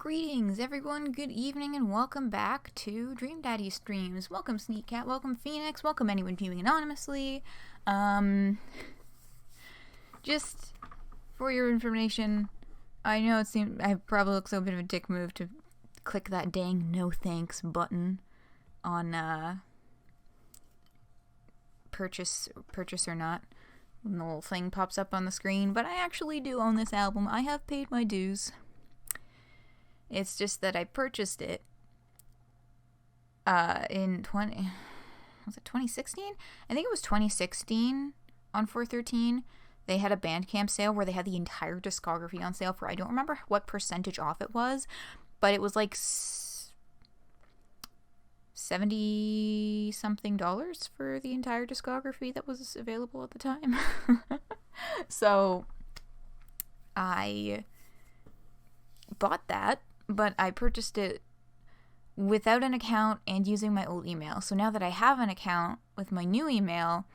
Greetings everyone, good evening, and welcome back to Dream Daddy Streams. Welcome Sneak Cat, welcome Phoenix, welcome anyone viewing anonymously. Just for your information, I know I probably look like a bit of a dick move to click that dang no thanks button on purchase or not when the little thing pops up on the screen, but I actually do own this album. I have paid my dues. It's just that I purchased it in 2016? I think it was 2016 on 413. They had a Bandcamp sale where they had the entire discography on sale for, I don't remember what percentage off it was, but it was like $70 something for the entire discography that was available at the time. So I bought that, but I purchased it without an account and using my old email. So now that I have an account with my new email,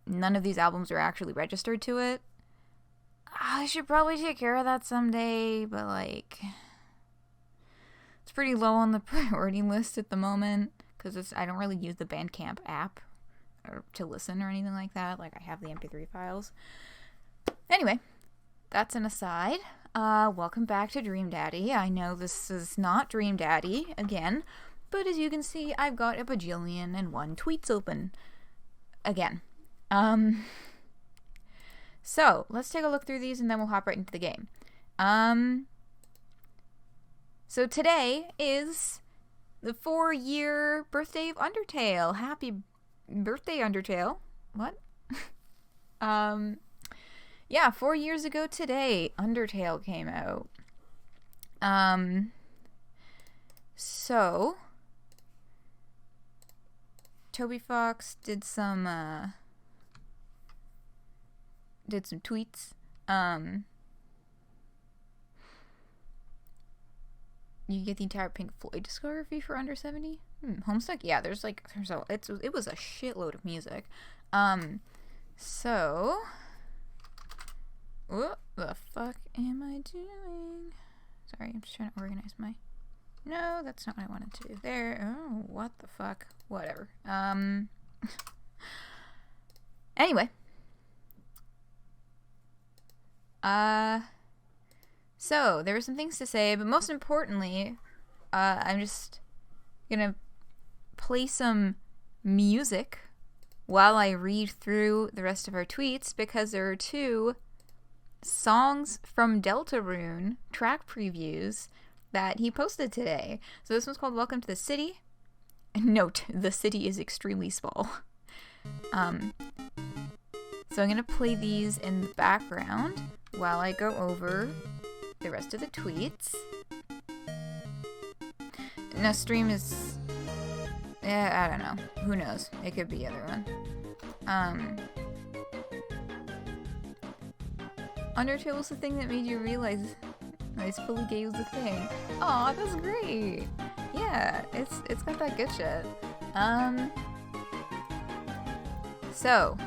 none of these albums are actually registered to it. I should probably take care of that someday, but like, it's pretty low on the priority list at the moment because I don't really use the Bandcamp app to listen or anything like that. Like, I have the MP3 files. Anyway, that's an aside. Welcome back to Dream Daddy. I know this is not Dream Daddy again, but as you can see, I've got a bajillion and one tweets open again. So let's take a look through these and then we'll hop right into the game. So today is the 4-year birthday of Undertale. Happy birthday, Undertale. What? Yeah, 4 years ago today, Undertale came out. So Toby Fox did some tweets. You get the entire Pink Floyd discography for under 70. Homestuck? Yeah, it was a shitload of music. So what the fuck am I doing? Sorry, I'm just trying to organize my... No, that's not what I wanted to do. There. Oh, what the fuck? Whatever. Anyway. So, there were some things to say, but most importantly, I'm just gonna play some music while I read through the rest of our tweets, because there are 2 songs from Deltarune track previews that he posted today. So this one's called Welcome to the City. Note, the city is extremely small. So I'm gonna play these in the background while I go over the rest of the tweets. Now stream is... I don't know. Who knows? It could be the other one. Undertale was the thing that made you realize Nice Fully Gay was the thing. Aw, that's great! Yeah, it's got that good shit. So,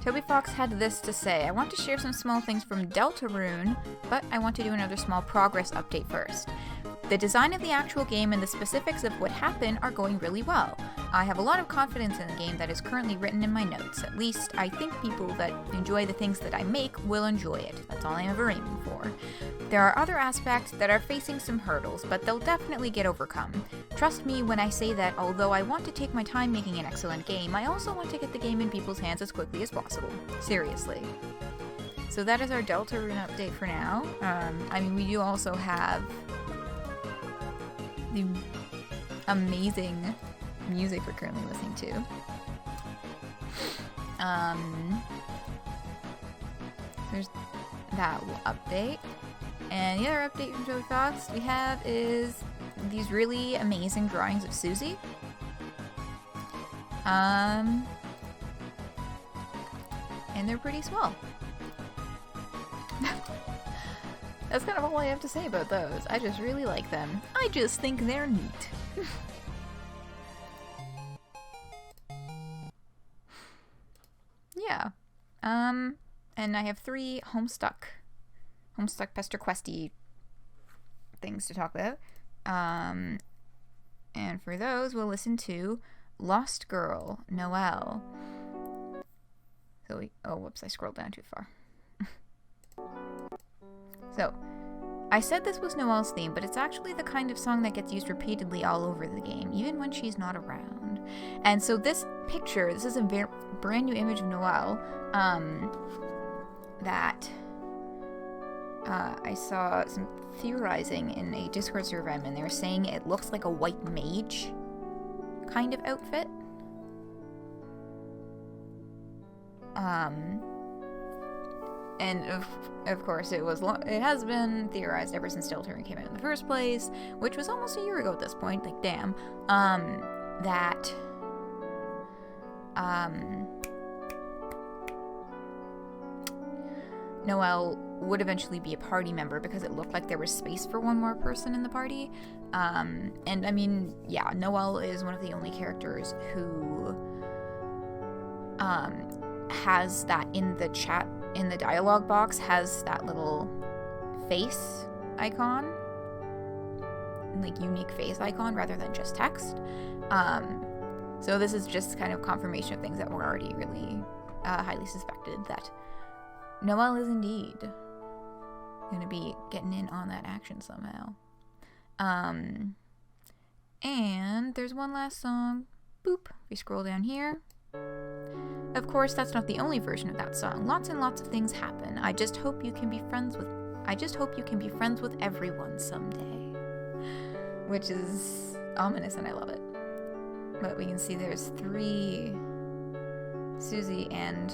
Toby Fox had this to say: I want to share some small things from Deltarune, but I want to do another small progress update first. The design of the actual game and the specifics of what happened are going really well. I have a lot of confidence in the game that is currently written in my notes. At least, I think people that enjoy the things that I make will enjoy it. That's all I'm ever aiming for. There are other aspects that are facing some hurdles, but they'll definitely get overcome. Trust me when I say that although I want to take my time making an excellent game, I also want to get the game in people's hands as quickly as possible. Seriously. So that is our Deltarune update for now. We do also have the amazing music we're currently listening to. There's that update. And the other update from Toby Fox we have is these really amazing drawings of Susie. And they're pretty small. That's kind of all I have to say about those. I just really like them. I just think they're neat. Yeah. And I have 3 Homestuck Pesterquesty things to talk about. And for those, we'll listen to Lost Girl, Noelle. So whoops, I scrolled down too far. So, I said this was Noelle's theme, but it's actually the kind of song that gets used repeatedly all over the game, even when she's not around. And so this is a brand new image of Noelle, that I saw some theorizing in a Discord server I'm in. They were saying it looks like a white mage kind of outfit. And of course it has been theorized ever since Deltarune came out in the first place, which was almost a year ago at this point, like damn, that Noelle would eventually be a party member because it looked like there was space for one more person in the party. And I mean, yeah, Noelle is one of the only characters who has that in the chat, in the dialogue box, has that little face icon, like unique face icon rather than just text. So this is just kind of confirmation of things that were already really highly suspected, that Noelle is indeed going to be getting in on that action somehow. And there's one last song. Boop. We scroll down here. Of course, that's not the only version of that song. Lots and lots of things happen. I just hope you can be friends with everyone someday. Which is ominous and I love it. But we can see there's 3 Susie and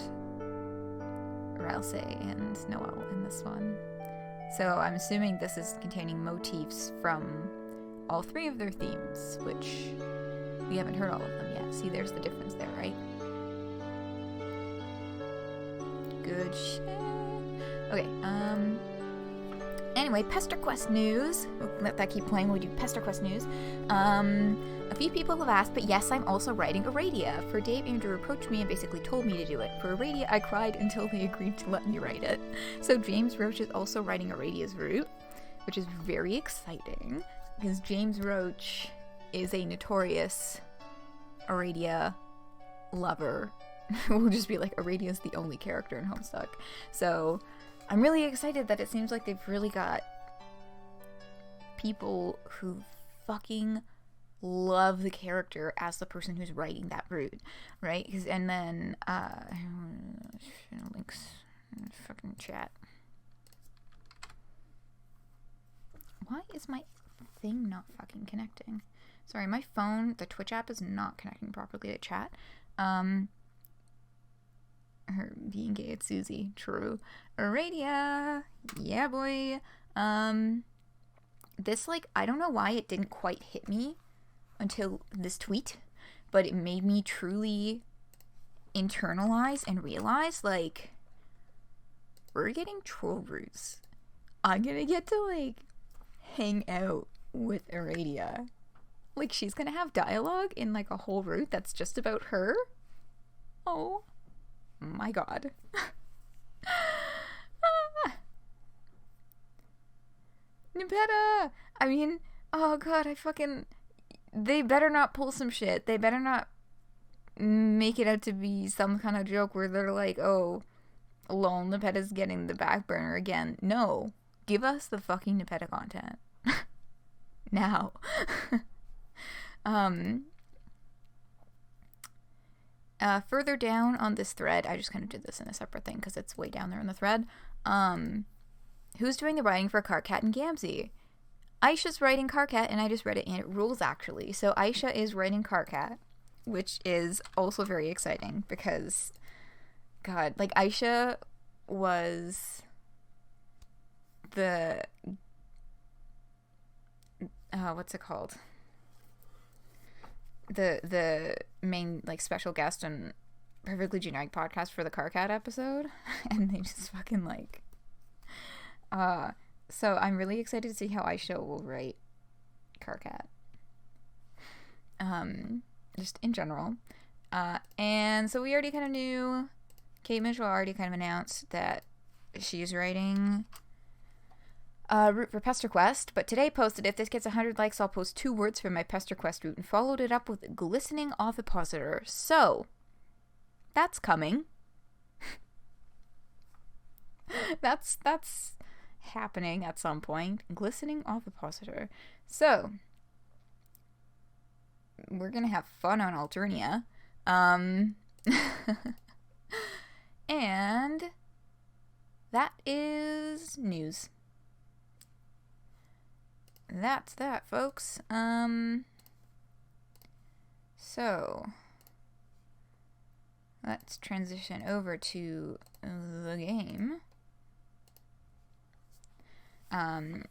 Ralse and Noelle in this one. So I'm assuming this is containing motifs from all 3 of their themes, which we haven't heard all of them yet. See, there's the difference there, right? Good shit. Okay, anyway, Pesterquest news. We'll let that keep playing while we do Pesterquest news. A few people have asked, but yes, I'm also writing Aradia. For Dave, Andrew approached me and basically told me to do it. For Aradia, I cried until they agreed to let me write it. So James Roach is also writing Aradia's route, which is very exciting, because James Roach is a notorious Aradia lover. We'll just be like, Aradia's the only character in Homestuck. So I'm really excited that it seems like they've really got people who fucking love the character as the person who's writing that route, right? And then links in the fucking chat. Why is my thing not fucking connecting? Sorry, my phone, the Twitch app is not connecting properly to chat. Her being gay, it's Susie. True. Aradia. Yeah, boy. This, like, I don't know why it didn't quite hit me until this tweet, but it made me truly internalize and realize, like, we're getting troll routes. I'm gonna get to, like, hang out with Aradia. Like, she's gonna have dialogue in, like, a whole route that's just about her. Oh my god. Nepeta! I mean, oh god, they better not pull some shit. They better not make it out to be some kind of joke where they're like, oh, lol, Nepeta's getting the back burner again. No. Give us the fucking Nepeta content. Now. Further down on this thread, I just kind of did this in a separate thing because it's way down there in the thread. Who's doing the writing for Karkat and Gamzee? Aisha's writing Karkat, and I just read it, and it rules, actually. So Aisha is writing Karkat, which is also very exciting because, God, like, Aisha was the, what's it called? The main, like, special guest on Perfectly Generic podcast for the Karkat episode, and they just fucking, like, so I'm really excited to see how Aisha will write Karkat. Just in general. And so we already kind of knew, Kate Mitchell already kind of announced that she's writing route for Pesterquest, but today posted, if this gets 100 likes, I'll post 2 words from my Pesterquest route, and followed it up with glistening ovipositor. So, that's coming. that's happening at some point. Glistening ovipositor. So, we're gonna have fun on Alternia. And that is news. That's that, folks. So let's transition over to the game.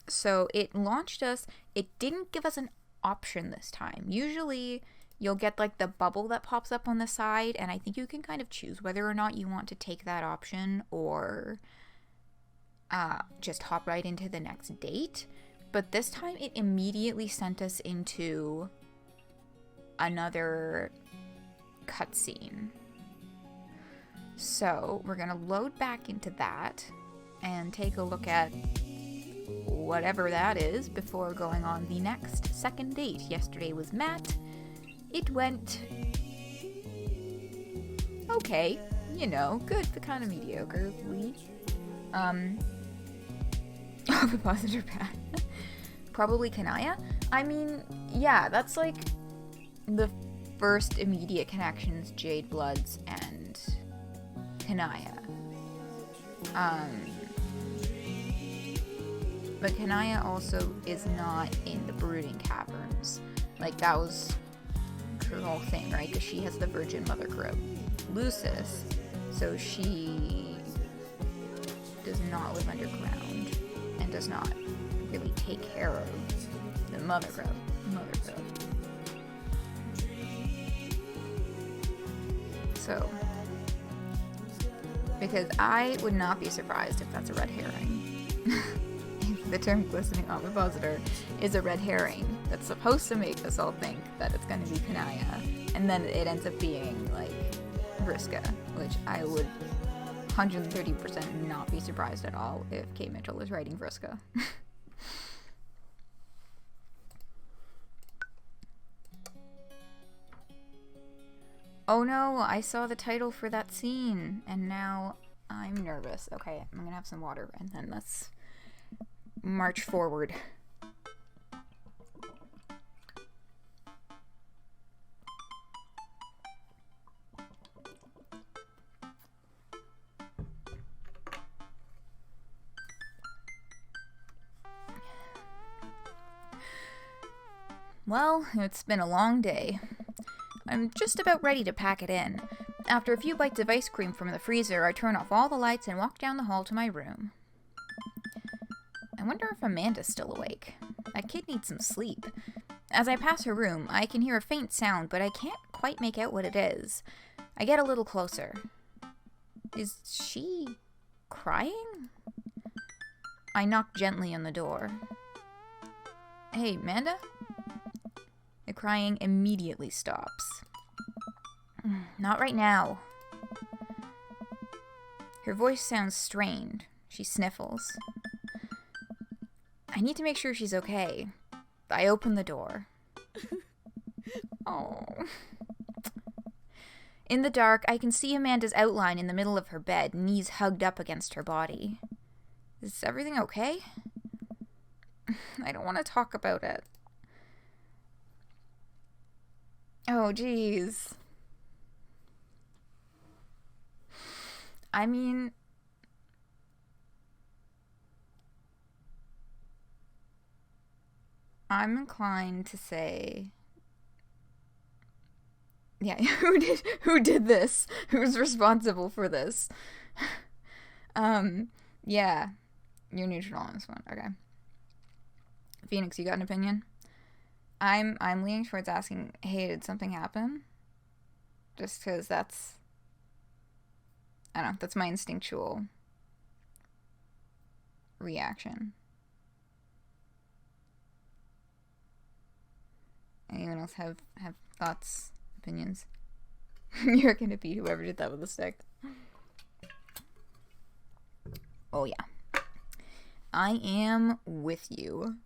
So it launched us. It didn't give us an option this time. Usually you'll get like the bubble that pops up on the side, and I think you can kind of choose whether or not you want to take that option or just hop right into the next date. But this time it immediately sent us into another cutscene. So we're gonna load back into that and take a look at whatever that is before going on the next second date. Yesterday was Matt. It went okay, you know, good, but kind of mediocrely. Ovipositor pad. Probably Kanaya. I mean, yeah, that's like the first immediate connections, Jade Bloods and Kanaya. But Kanaya also is not in the Brooding Caverns. Like, that was her whole thing, right? Because she has the Virgin Mother Grub, Lucis, so she does not live underground and does not really take care of the Mother Grub. So, because I would not be surprised if that's a red herring. If the term glistening ovipositor is a red herring that's supposed to make us all think that it's going to be Kanaya, and then it ends up being like Vriska, which I would 130% not be surprised at all if Kate Mitchell is writing Vriska. Oh no, I saw the title for that scene, and now I'm nervous. Okay, I'm gonna have some water, and then let's march forward. Well, it's been a long day. I'm just about ready to pack it in. After a few bites of ice cream from the freezer, I turn off all the lights and walk down the hall to my room. I wonder if Amanda's still awake. That kid needs some sleep. As I pass her room, I can hear a faint sound, but I can't quite make out what it is. I get a little closer. Is she crying? I knock gently on the door. Hey, Amanda? The crying immediately stops. Not right now. Her voice sounds strained. She sniffles. I need to make sure she's okay. I open the door. Oh. In the dark, I can see Amanda's outline in the middle of her bed, knees hugged up against her body. Is everything okay? I don't want to talk about it. Oh, jeez. I mean, I'm inclined to say, yeah, who did this? Who's responsible for this? Yeah, you're neutral on this one. Okay. Phoenix, you got an opinion? I'm leaning towards asking, hey, did something happen? Just because that's, I don't know, that's my instinctual reaction. Anyone else have thoughts, opinions? You're gonna be whoever did that with a stick. Oh yeah. I am with you.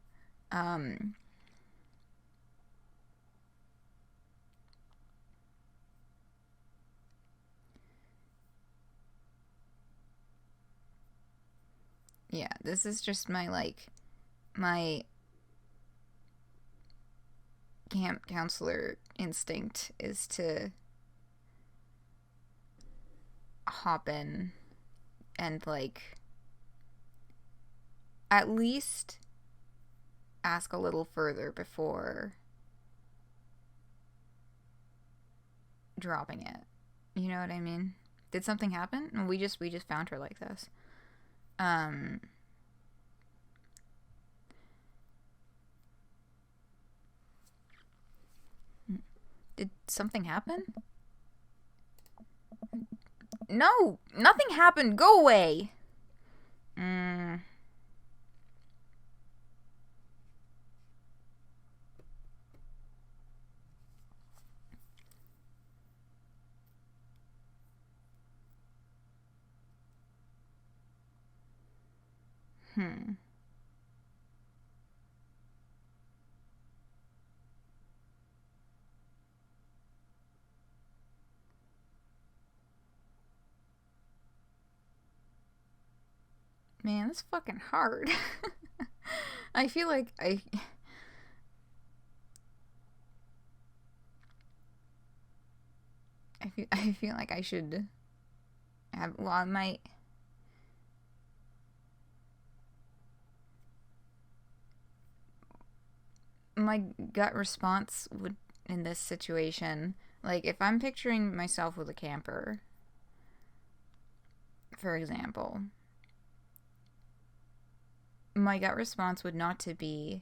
Yeah, this is just my camp counselor instinct is to hop in and, like, at least ask a little further before dropping it. You know what I mean? Did something happen? We just found her like this. Did something happen? No! Nothing happened! Go away! Man, that's fucking hard. I feel like I feel like I should have, well, my gut response would, in this situation, like, if I'm picturing myself with a camper, for example, my gut response would not to be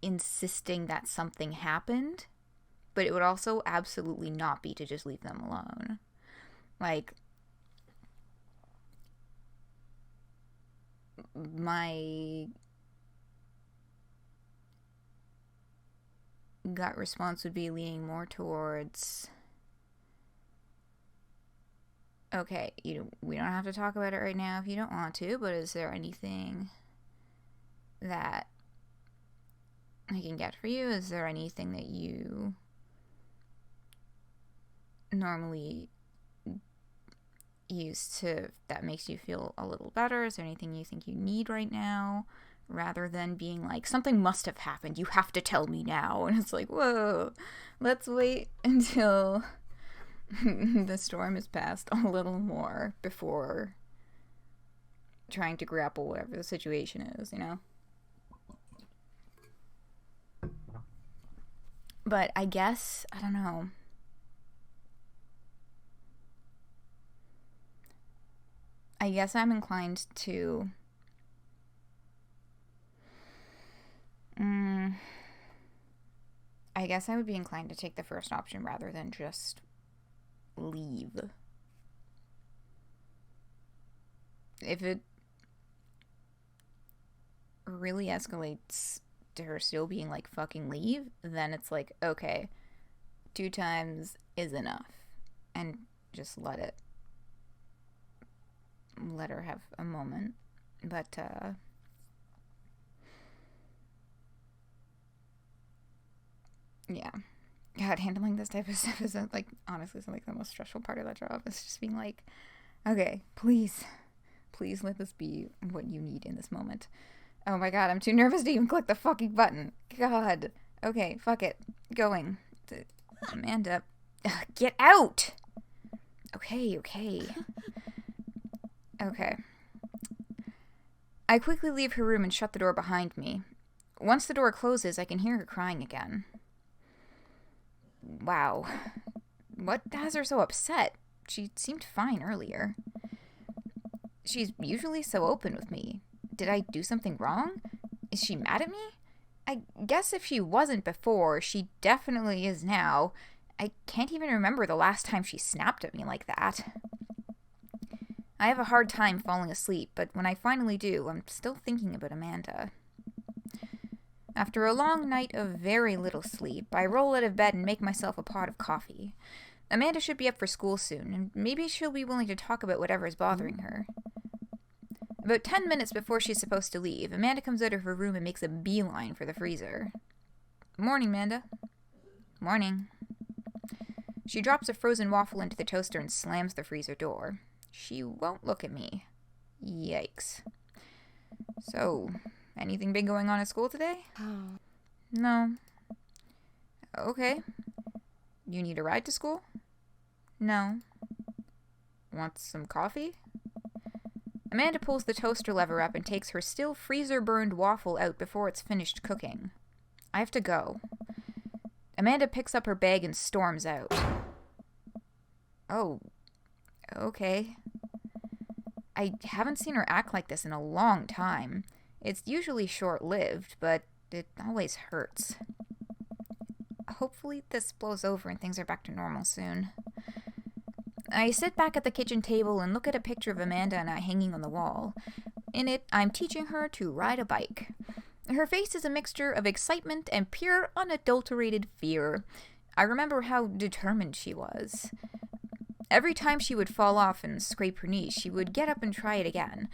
insisting that something happened, but it would also absolutely not be to just leave them alone. Like, my gut response would be leaning more towards, okay, we don't have to talk about it right now if you don't want to, but is there anything that I can get for you? Is there anything that you normally use that makes you feel a little better? Is there anything you think you need right now? Rather than being like, something must have happened, you have to tell me now. And it's like, whoa, let's wait until the storm has passed a little more before trying to grapple whatever the situation is, you know? But I guess, I don't know. I guess I'm inclined to I guess I would be inclined to take the first option rather than just leave. If it really escalates to her still being like, fucking leave, then it's like, okay, 2 times is enough. And just let her have a moment. But, yeah. God, handling this type of stuff is, like, honestly, like the most stressful part of that job. It's just being like, okay, please let this be what you need in this moment. Oh my god, I'm too nervous to even click the fucking button. God. Okay, fuck it. Going. Amanda. Ugh, get out! Okay. Okay. I quickly leave her room and shut the door behind me. Once the door closes, I can hear her crying again. Wow. What has her so upset? She seemed fine earlier. She's usually so open with me. Did I do something wrong? Is she mad at me? I guess if she wasn't before, she definitely is now. I can't even remember the last time she snapped at me like that. I have a hard time falling asleep, but when I finally do, I'm still thinking about Amanda. After a long night of very little sleep, I roll out of bed and make myself a pot of coffee. Amanda should be up for school soon, and maybe she'll be willing to talk about whatever is bothering her. About 10 minutes before she's supposed to leave, Amanda comes out of her room and makes a beeline for the freezer. Morning, Amanda. Morning. She drops a frozen waffle into the toaster and slams the freezer door. She won't look at me. Yikes. So, anything big going on at school today? No. Okay. You need a ride to school? No. Want some coffee? Amanda pulls the toaster lever up and takes her still freezer-burned waffle out before it's finished cooking. I have to go. Amanda picks up her bag and storms out. Oh, okay. I haven't seen her act like this in a long time. It's usually short-lived, but it always hurts. Hopefully this blows over and things are back to normal soon. I sit back at the kitchen table and look at a picture of Amanda and I hanging on the wall. In it, I'm teaching her to ride a bike. Her face is a mixture of excitement and pure, unadulterated fear. I remember how determined she was. Every time she would fall off and scrape her knee, she would get up and try it again.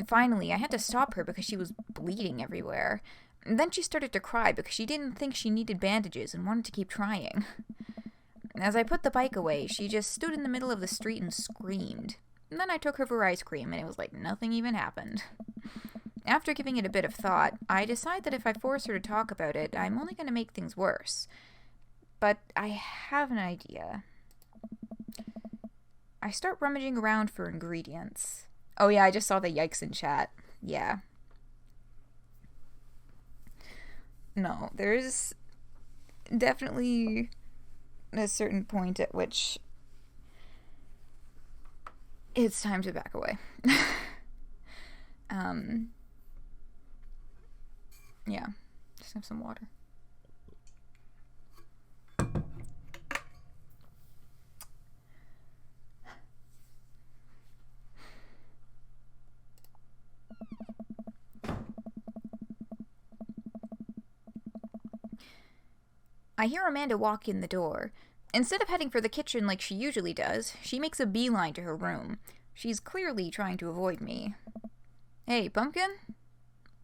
Finally, I had to stop her because she was bleeding everywhere. Then she started to cry because she didn't think she needed bandages and wanted to keep trying. As I put the bike away, she just stood in the middle of the street and screamed. And then I took her for ice cream, and it was like nothing even happened. After giving it a bit of thought, I decide that if I force her to talk about it, I'm only going to make things worse. But I have an idea. I start rummaging around for ingredients. Oh yeah, I just saw the yikes in chat. Yeah. No, there's definitely a certain point at which it's time to back away. Yeah, just have some water. I hear Amanda walk in the door. Instead of heading for the kitchen like she usually does, she makes a beeline to her room. She's clearly trying to avoid me. Hey, Pumpkin?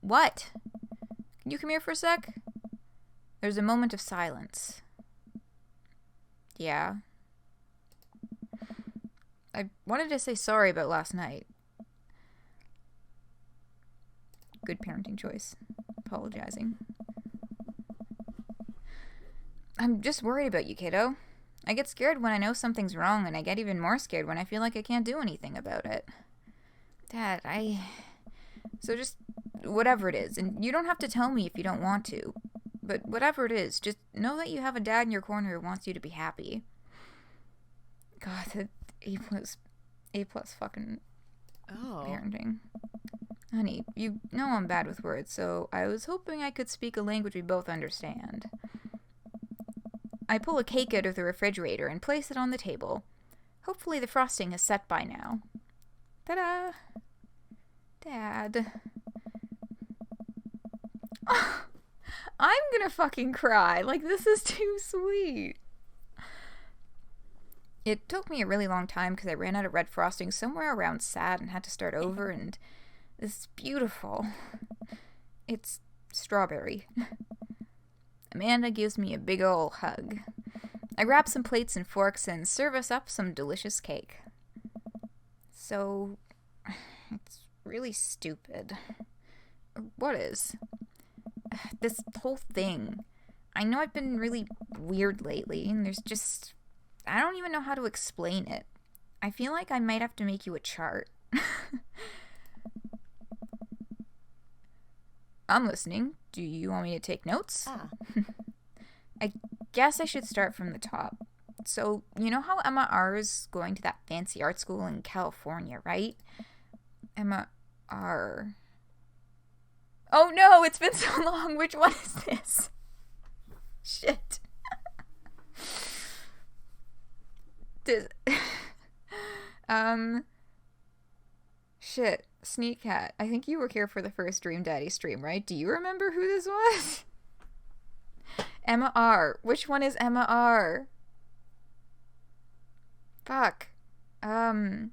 What? Can you come here for a sec? There's a moment of silence. Yeah. I wanted to say sorry about last night. Good parenting choice. Apologizing. I'm just worried about you, kiddo. I get scared when I know something's wrong, and I get even more scared when I feel like I can't do anything about it. Dad, So just whatever it is, and you don't have to tell me if you don't want to, but whatever it is, just know that you have a dad in your corner who wants you to be happy. God, the A plus fucking parenting. Honey, you know I'm bad with words, so I was hoping I could speak a language we both understand. I pull a cake out of the refrigerator and place it on the table. Hopefully the frosting has set by now. Ta-da! Dad. I'm gonna fucking cry. Like, this is too sweet. It took me a really long time because I ran out of red frosting somewhere around Sept and had to start over, and this is beautiful. It's strawberry. Amanda gives me a big ol' hug. I grab some plates and forks and serve us up some delicious cake. So, it's really stupid. What is? This whole thing. I know I've been really weird lately, and there's just... I don't even know how to explain it. I feel like I might have to make you a chart. I'm listening. Do you want me to take notes? I guess I should start from the top. So, you know how Emma R is going to that fancy art school in California, right? Emma R. Oh no, it's been so long. Which one is this? Shit. Shit. Sneak Cat. I think you were here for the first Dream Daddy stream, right? Do you remember who this was? Emma R. Which one is Emma R? Fuck. I'm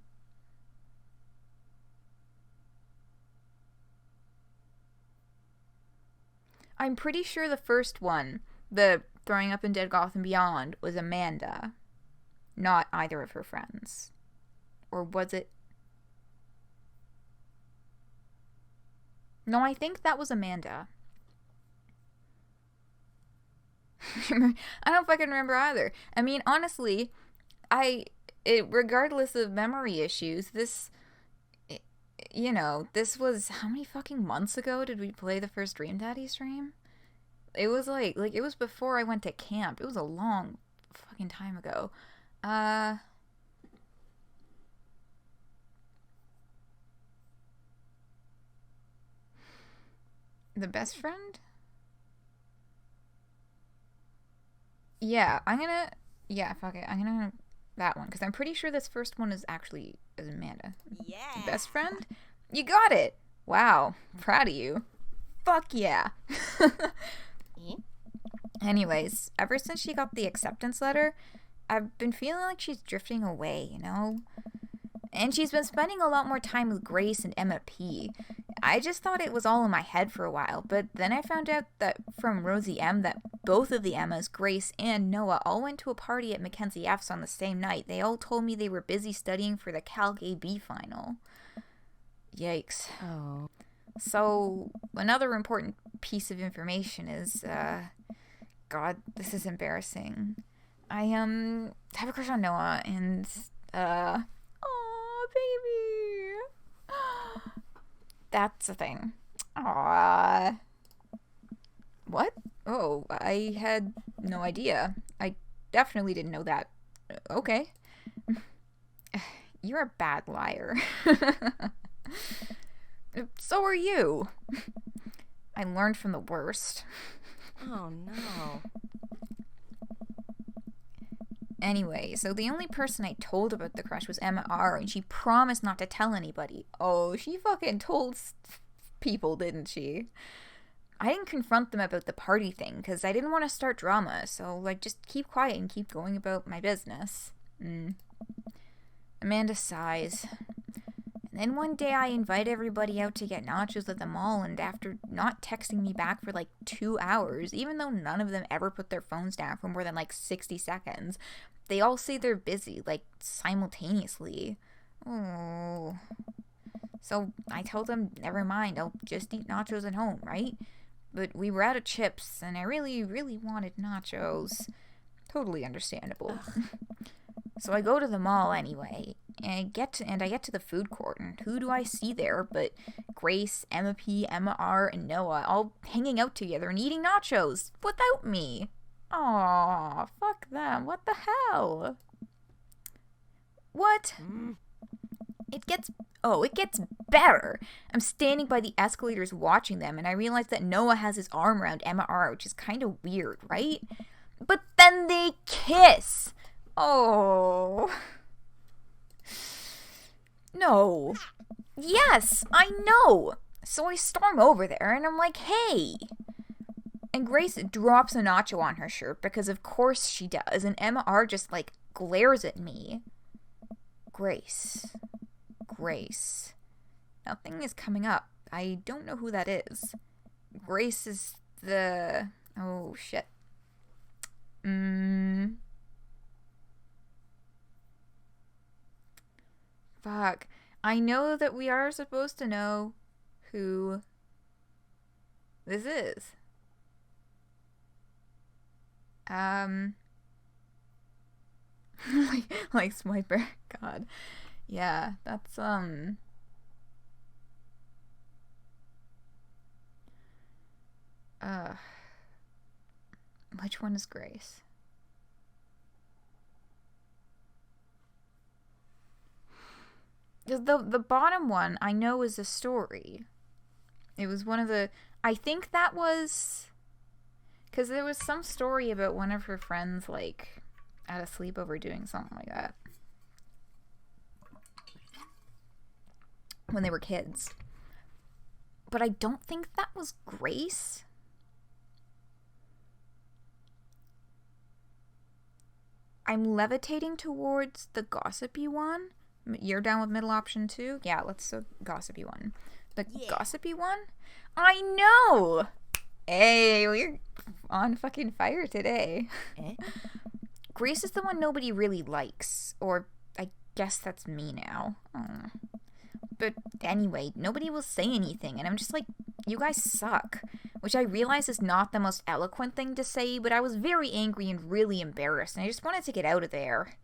pretty sure the first one, the throwing up in Dead Goth and Beyond, was Amanda, not either of her friends. Or was it? No, I think that was Amanda. I don't fucking remember either. I mean, honestly, regardless of memory issues, this was, how many fucking months ago did we play the first Dream Daddy stream? It was like it was before I went to camp. It was a long fucking time ago. The best friend? Yeah, fuck it. I'm gonna that one, because I'm pretty sure this first one is Amanda. Yeah. Best friend? You got it! Wow, proud of you. Fuck yeah. Anyways, ever since she got the acceptance letter, I've been feeling like she's drifting away, you know? And she's been spending a lot more time with Grace and Emma P. I just thought it was all in my head for a while, but then I found out that from Rosie M that both of the Emmas, Grace and Noah, all went to a party at Mackenzie F's on the same night. They all told me they were busy studying for the Calc AB final. Yikes. Oh. So, another important piece of information is, God, this is embarrassing. I, have a crush on Noah, and, aw, baby. That's a thing. Aww. What? Oh, I had no idea. I definitely didn't know that. Okay. You're a bad liar. So are you. I learned from the worst. Oh no. Anyway, so the only person I told about the crush was Emma R, and she promised not to tell anybody. Oh, she fucking told people, didn't she? I didn't confront them about the party thing, because I didn't want to start drama, so, just keep quiet and keep going about my business. Amanda sighs. And then one day I invite everybody out to get nachos at the mall, and after not texting me back for 2 hours, even though none of them ever put their phones down for more than 60 seconds, they all say they're busy, simultaneously. Oh. So I told them, never mind, I'll just eat nachos at home, right? But we were out of chips, and I really, really wanted nachos. Totally understandable. So I go to the mall anyway, and I get to the food court, and who do I see there but Grace, Emma P, Emma R, and Noah all hanging out together and eating nachos without me. Aw, fuck them. What the hell? What? It gets better. I'm standing by the escalators watching them, and I realize that Noah has his arm around Emma R, which is kind of weird, right? But then they kiss. Oh. No. Yes, I know. So I storm over there, and I'm like, hey. And Grace drops a nacho on her shirt, because of course she does, and Emma R just, glares at me. Grace. Nothing is coming up. I don't know who that is. Grace is the... Oh, shit. Fuck. I know that we are supposed to know who this is. like Swiper. God. Yeah, that's, which one is Grace? The bottom one I know is a story. It was one of the... I think that was... Because there was some story about one of her friends, at a sleepover doing something like that. When they were kids. But I don't think that was Grace. I'm levitating towards the gossipy one. You're down with middle option 2? Yeah, let's go gossipy one. The gossipy one? I know! Hey, we're on fucking fire today. Grace is the one nobody really likes. Or, I guess that's me now. But anyway, nobody will say anything, and I'm just like, you guys suck. Which I realize is not the most eloquent thing to say, but I was very angry and really embarrassed, and I just wanted to get out of there.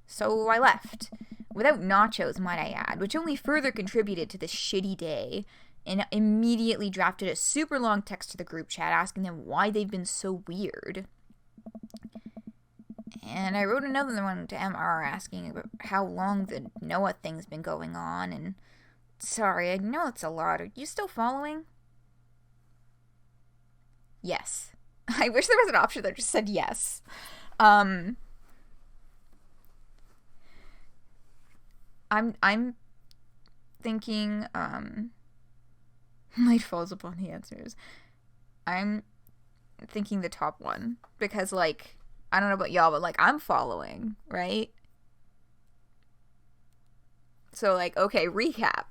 So I left. Without nachos, might I add, which only further contributed to this shitty day, and immediately drafted a super long text to the group chat asking them why they've been so weird. And I wrote another one to MR asking about how long the Noah thing's been going on, and sorry, I know it's a lot. Are you still following? Yes. I wish there was an option that just said yes. I'm thinking, light falls upon the answers. I'm thinking the top one, because, like, I don't know about y'all, but, like, I'm following, right? So, like, okay, recap.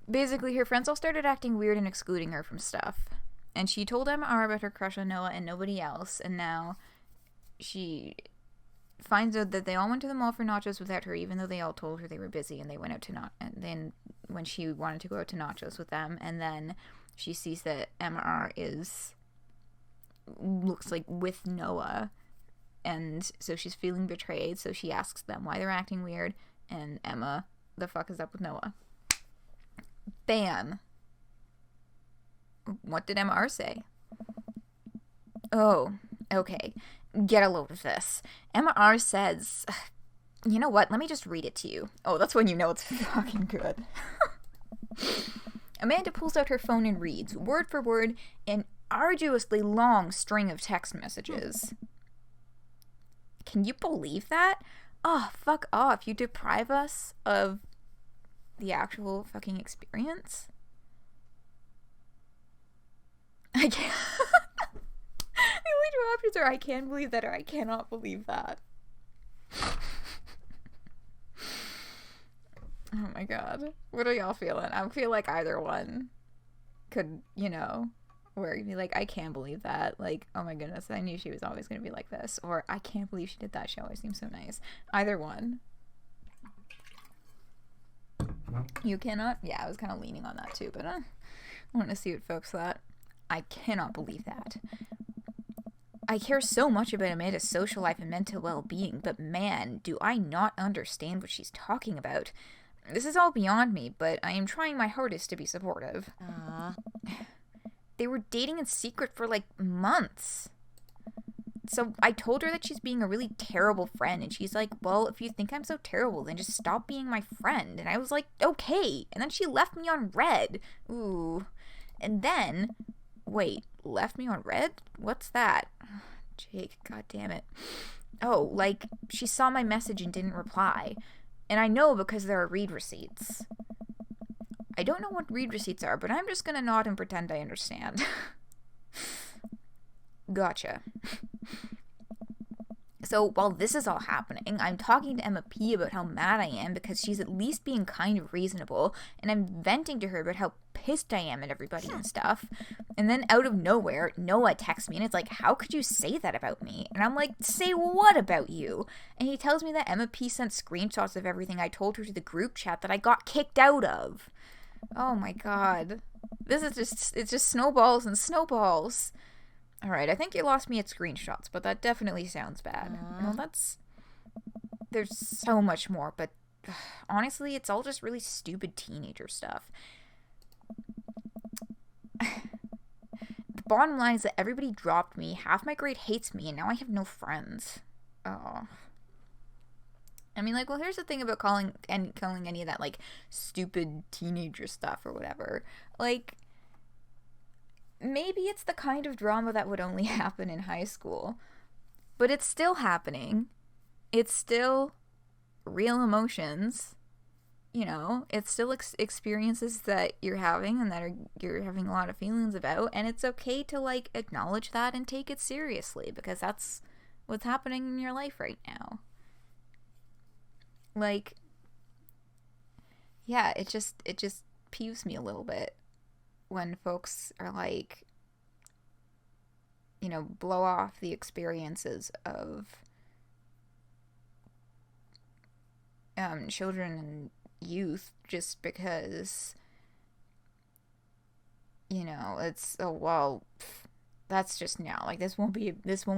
Basically, her friends all started acting weird and excluding her from stuff. And she told MR about her crush on Noah and nobody else, and now she finds out that they all went to the mall for nachos without her, even though they all told her they were busy, and they went out to and then when she wanted to go out to nachos with them, and then she sees that MR looks like with Noah, and so she's feeling betrayed, so she asks them why they're acting weird, and Emma, the fuck is up with Noah? Bam. What did MR say? Oh, okay. Get a load of this. MR says, you know what? Let me just read it to you. Oh, that's when you know it's fucking good. Amanda pulls out her phone and reads, word for word, an arduously long string of text messages. Can you believe that? Oh, fuck off. You deprive us of the actual fucking experience? I can't. The only two options are I can believe that or I cannot believe that. Oh my god. What are y'all feeling? I feel like either one could, where you'd be like, I can't believe that. Like, oh my goodness, I knew she was always going to be like this. Or, I can't believe she did that. She always seems so nice. Either one. You cannot? Yeah, I was kind of leaning on that too, but I want to see what folks thought. I cannot believe that. I care so much about Amanda's social life and mental well-being, but man, do I not understand what she's talking about. This is all beyond me, but I am trying my hardest to be supportive. They were dating in secret for, like, months. So I told her that she's being a really terrible friend, and she's like, well, if you think I'm so terrible, then just stop being my friend. And I was like, okay. And then she left me on red. Ooh. And then, wait, left me on red? What's that? Jake, god damn it. Oh, like, she saw my message and didn't reply. And I know because there are read receipts. I don't know what read receipts are, but I'm just gonna nod and pretend I understand. Gotcha. So while this is all happening, I'm talking to Emma P about how mad I am because she's at least being kind of reasonable, and I'm venting to her about how pissed I am at everybody and stuff. And then out of nowhere, Noah texts me and it's like, how could you say that about me? And I'm like, say what about you? And he tells me that Emma P sent screenshots of everything I told her to the group chat that I got kicked out of. Oh my god. This is it's just snowballs and snowballs. Alright, I think you lost me at screenshots, but that definitely sounds bad. No, there's so much more, but honestly, it's all just really stupid teenager stuff. The bottom line is that everybody dropped me, half my grade hates me, and now I have no friends. Oh. I mean, like, well, here's the thing about calling any of that, like, stupid teenager stuff or whatever. Like, maybe it's the kind of drama that would only happen in high school, but it's still happening. It's still real emotions, you know, it's still experiences that you're having and that you're having a lot of feelings about, and it's okay to like acknowledge that and take it seriously, because that's what's happening in your life right now. Like, yeah, it just peeves me a little bit when folks are like, you know, blow off the experiences of children and youth just because, you know, it's, oh well, that's just now, like, this won't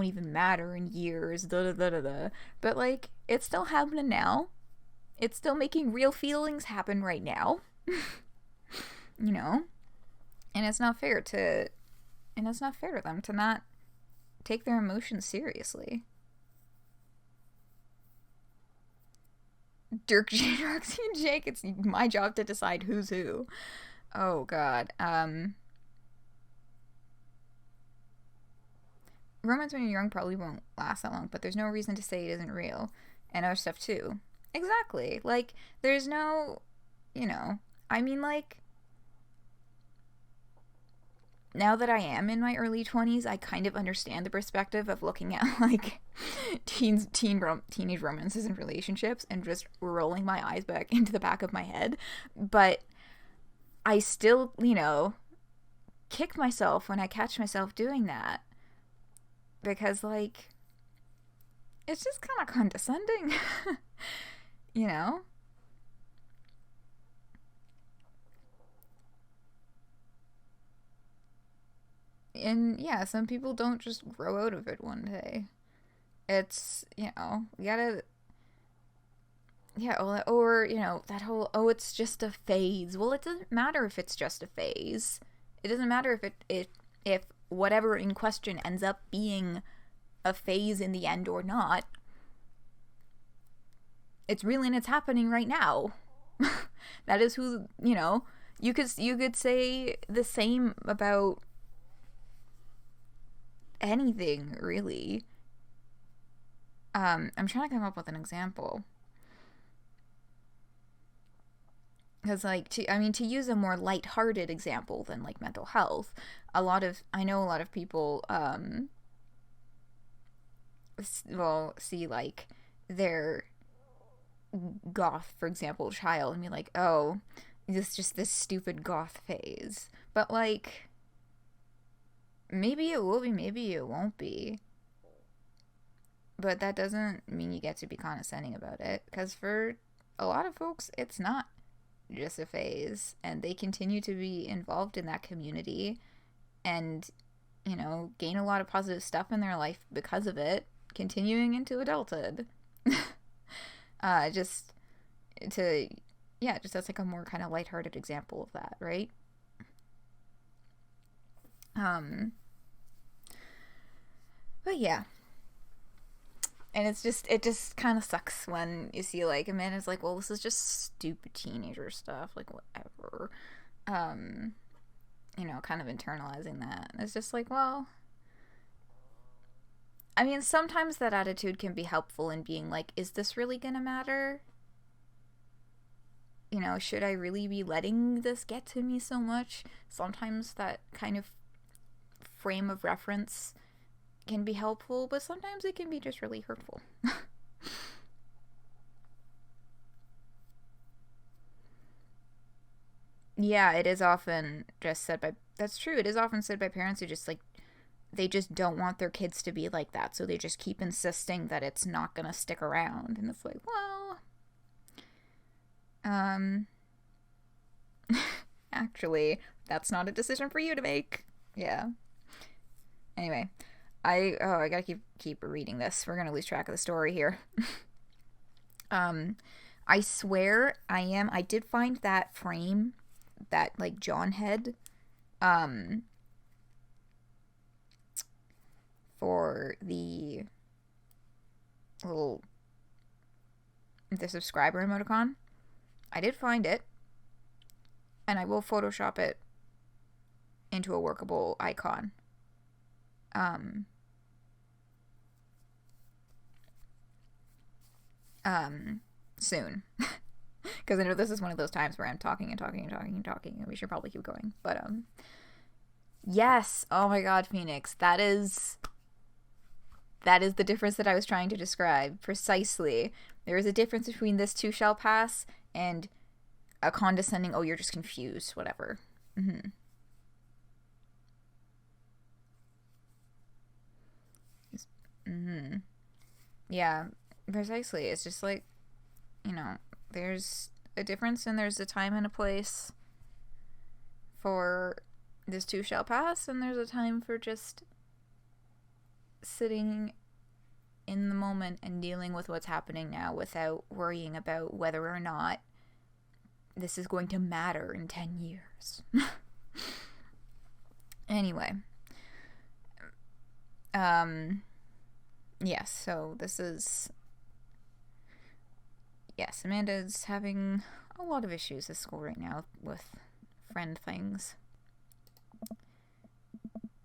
even matter in years, da da da da da. But like, it's still happening now. It's still making real feelings happen right now. You know, and it's not fair to them to not take their emotions seriously. Dirk, Jane, Roxy, and Jake, it's my job to decide who's who. Oh god. Romance when you're young probably won't last that long, but there's no reason to say it isn't real. And other stuff too. Exactly. Like, there's no, you know, I mean, like, now that I am in my early 20s, I kind of understand the perspective of looking at, like, teenage romances and relationships and just rolling my eyes back into the back of my head. But I still, you know, kick myself when I catch myself doing that. Because, like, it's just kind of condescending. You know? And yeah, some people don't just grow out of it one day. It's, you know, you gotta, yeah, or, you know, that whole, oh, it's just a phase. Well, it doesn't matter if it's just a phase. It doesn't matter if whatever in question ends up being a phase in the end or not. It's real and it's happening right now. That is who, you know, you could say the same about anything, really. I'm trying to come up with an example. Because, like, to use a more lighthearted example than, like, mental health, I know a lot of people, will see, like, their goth, for example, child and be like, oh, it's just this stupid goth phase. But, like, maybe it will be, maybe it won't be. But that doesn't mean you get to be condescending about it, because for a lot of folks, it's not just a phase, and they continue to be involved in that community and, you know, gain a lot of positive stuff in their life because of it, continuing into adulthood. Just that's like a more kind of lighthearted example of that, right? But yeah. And it just kind of sucks when you see, like, a man is like, well, this is just stupid teenager stuff, like, whatever. You know, kind of internalizing that. And it's just like, well, I mean, sometimes that attitude can be helpful in being like, is this really gonna matter? You know, should I really be letting this get to me so much? Sometimes that kind of frame of reference can be helpful, but sometimes it can be just really hurtful. Yeah, it is often just said by, that's true, it is often said by parents who just, like, they just don't want their kids to be like that, so they just keep insisting that it's not gonna stick around. And it's like, well, um, actually, that's not a decision for you to make. Yeah. Anyway, I gotta keep reading this. We're gonna lose track of the story here. um, I swear I did find that frame, that, like, John head, for the subscriber emoticon. I did find it, and I will Photoshop it into a workable icon. Soon. Because I know this is one of those times where I'm talking and talking and talking and talking, and we should probably keep going. But, yes. Oh my god, Phoenix. That is the difference that I was trying to describe. Precisely. There is a difference between this too shall pass and a condescending, oh, you're just confused, whatever. Mm-hmm. Mm-hmm. Yeah, precisely. It's just like, there's a difference and there's a time and a place for this too shall pass, and there's a time for just sitting in the moment and dealing with what's happening now without worrying about whether or not this is going to matter in 10 years. Anyway. Yes, so this is... Yes, Amanda's having a lot of issues at school right now with friend things.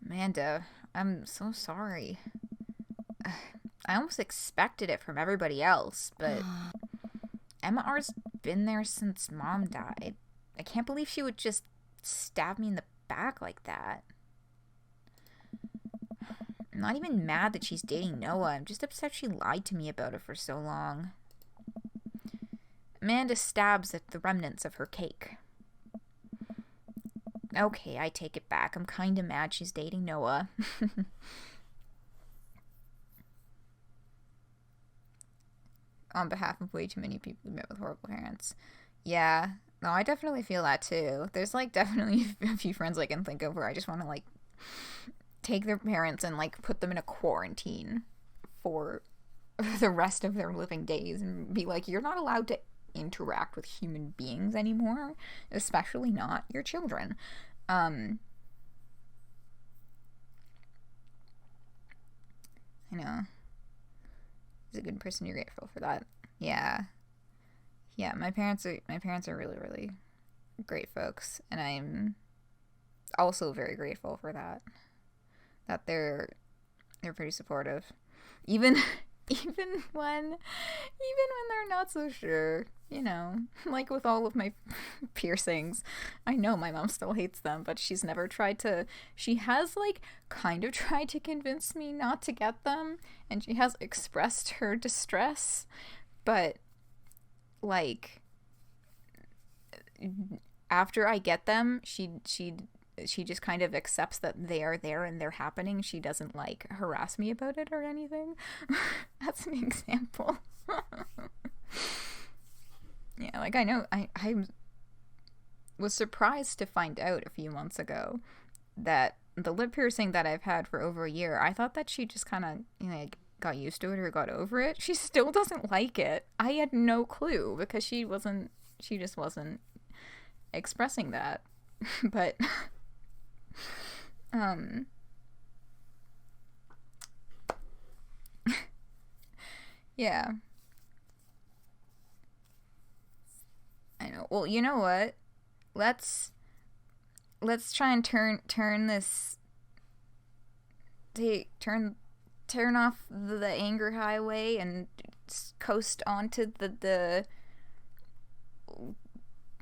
Amanda, I'm so sorry. I almost expected it from everybody else, but Emma R's been there since Mom died. I can't believe she would just stab me in the back like that. I'm not even mad that she's dating Noah. I'm just upset she lied to me about it for so long. Amanda stabs at the remnants of her cake. Okay, I take it back. I'm kinda mad she's dating Noah. On behalf of way too many people who met with horrible parents. Yeah. No, I definitely feel that too. There's, like, definitely a few friends I can think of where I just want to, like, take their parents and, like, put them in a quarantine for the rest of their living days and be like, you're not allowed to interact with human beings anymore, especially not your children. I know. He's a good person. You're grateful for that. Yeah. Yeah, my parents are really, really great folks, and I'm also very grateful for that. That they're pretty supportive. Even when they're not so sure, like with all of my piercings. I know my mom still hates them, but she has, like, kind of tried to convince me not to get them, and she has expressed her distress, but, like, after I get them, she just kind of accepts that they are there and they're happening. She doesn't, like, harass me about it or anything. That's an example. Yeah, like, I know, I was surprised to find out a few months ago that the lip piercing that I've had for over a year, I thought that she just kind of, like, got used to it or got over it. She still doesn't like it. I had no clue because she just wasn't expressing that. But yeah. I know. Well, you know what? Let's try and turn this turn off the anger highway and coast onto the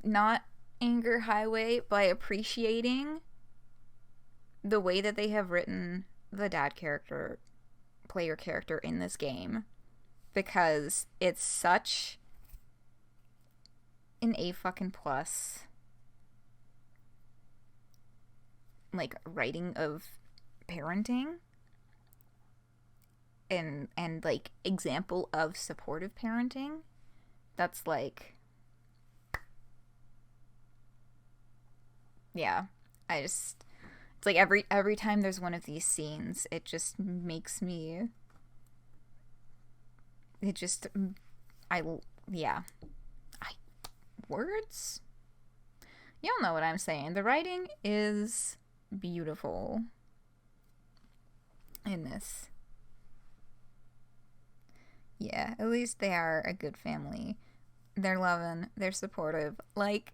not anger highway by appreciating the way that they have written the player character in this game, because it's such an A++ like writing of parenting and like example of supportive parenting that's like, yeah, it's like every time there's one of these scenes, it just makes me, words? Y'all know what I'm saying. The writing is beautiful in this. Yeah, at least they are a good family. They're loving, they're supportive. Like,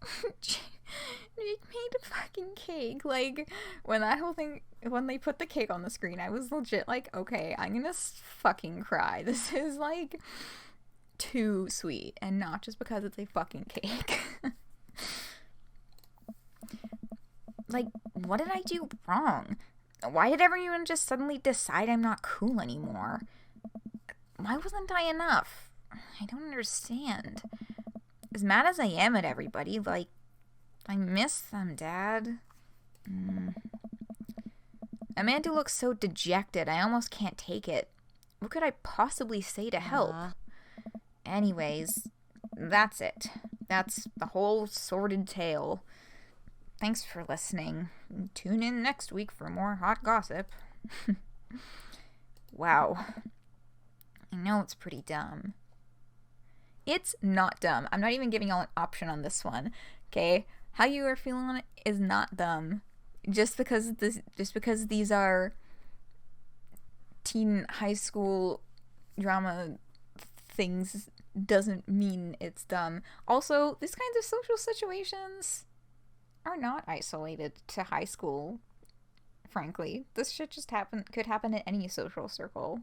they made a fucking cake. Like, when they put the cake on the screen, I was legit like, okay, I'm gonna fucking cry. This is like too sweet, and not just because it's a fucking cake. Like, what did I do wrong? Why did everyone just suddenly decide I'm not cool anymore? Why wasn't I enough? I don't understand. As mad as I am at everybody, like, I miss them, Dad. Amanda looks so dejected, I almost can't take it. What could I possibly say to help? Anyways, that's it. That's the whole sordid tale. Thanks for listening. Tune in next week for more hot gossip. Wow. I know it's pretty dumb. It's not dumb. I'm not even giving y'all an option on this one. Okay? How you are feeling on it is not dumb. Just because these are teen high school drama things doesn't mean it's dumb. Also, these kinds of social situations are not isolated to high school. Frankly, this shit just could happen in any social circle.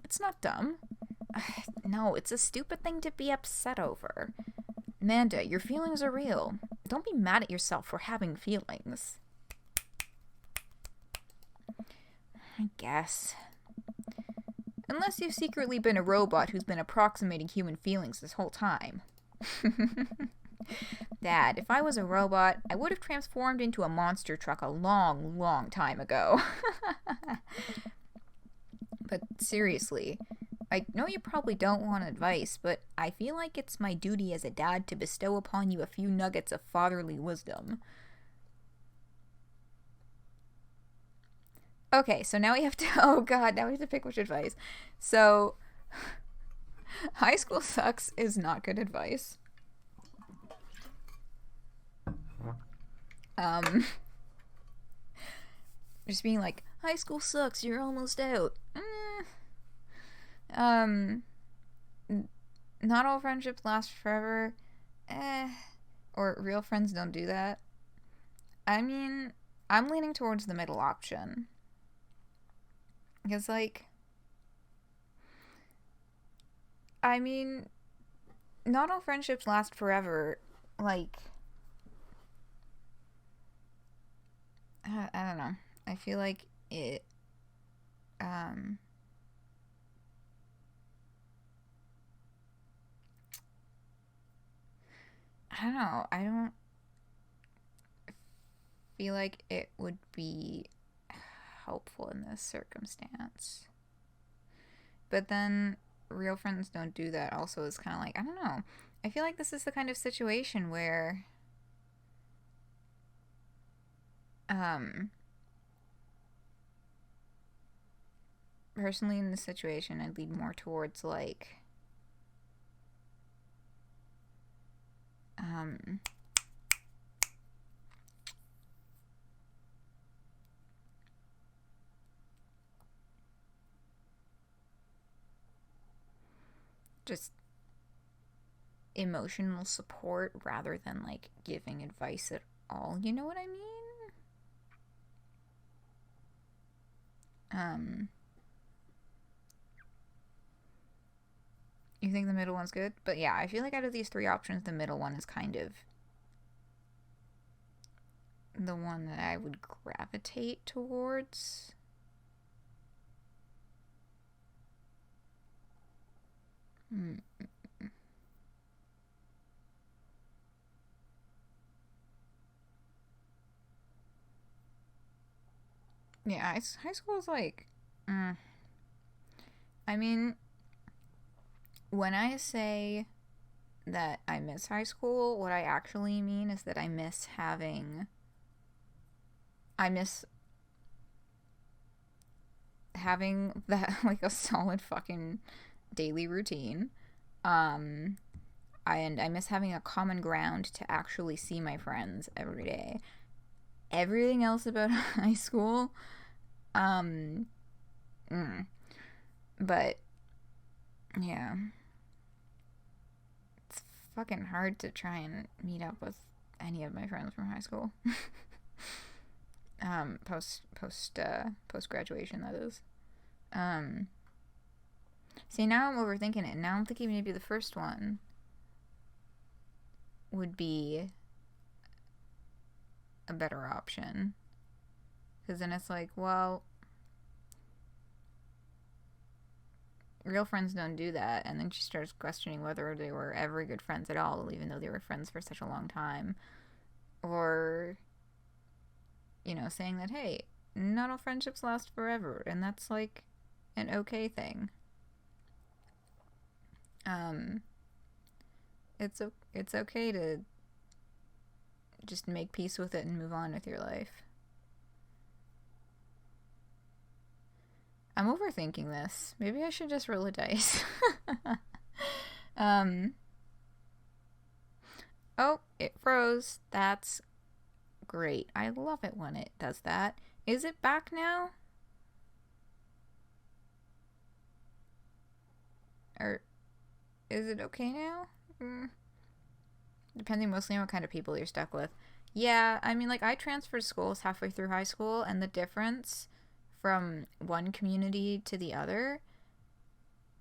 It's not dumb. No, it's a stupid thing to be upset over. Amanda, your feelings are real. Don't be mad at yourself for having feelings. I guess. Unless you've secretly been a robot who's been approximating human feelings this whole time. Dad, if I was a robot, I would have transformed into a monster truck a long, long time ago. But seriously, I know you probably don't want advice, but I feel like it's my duty as a dad to bestow upon you a few nuggets of fatherly wisdom. Okay, so now we have to, oh god, now we have to pick which advice. So, high school sucks is not good advice. Just being like, high school sucks, you're almost out. Not all friendships last forever. Or real friends don't do that. I mean, I'm leaning towards the middle option. Because, like, I mean, not all friendships last forever. Like, I don't know. I feel like it, I don't know. I don't feel like it would be helpful in this circumstance. But then real friends don't do that also is kind of like, I don't know. I feel like this is the kind of situation where personally in this situation I'd lean more towards like just emotional support rather than like giving advice at all. You know what I mean? You think the middle one's good? But yeah, I feel like out of these three options, the middle one is kind of the one that I would gravitate towards. Yeah, high school is like, I mean, when I say that I miss high school, what I actually mean is that I miss having that, like, a solid fucking daily routine. And I miss having a common ground to actually see my friends every day. Everything else about high school, but yeah, it's fucking hard to try and meet up with any of my friends from high school. Post graduation, that is. See, now I'm overthinking it. Now I'm thinking maybe the first one would be a better option. Because then it's like, well, real friends don't do that. And then she starts questioning whether they were ever good friends at all, even though they were friends for such a long time. Or, you know, saying that, hey, not all friendships last forever. And that's like an okay thing. It's okay to just make peace with it and move on with your life. I'm overthinking this. Maybe I should just roll a dice. Oh, it froze. That's great. I love it when it does that. Is it back now? Or is it okay now? Depending mostly on what kind of people you're stuck with. Yeah, I mean, like, I transferred schools halfway through high school, and the difference from one community to the other,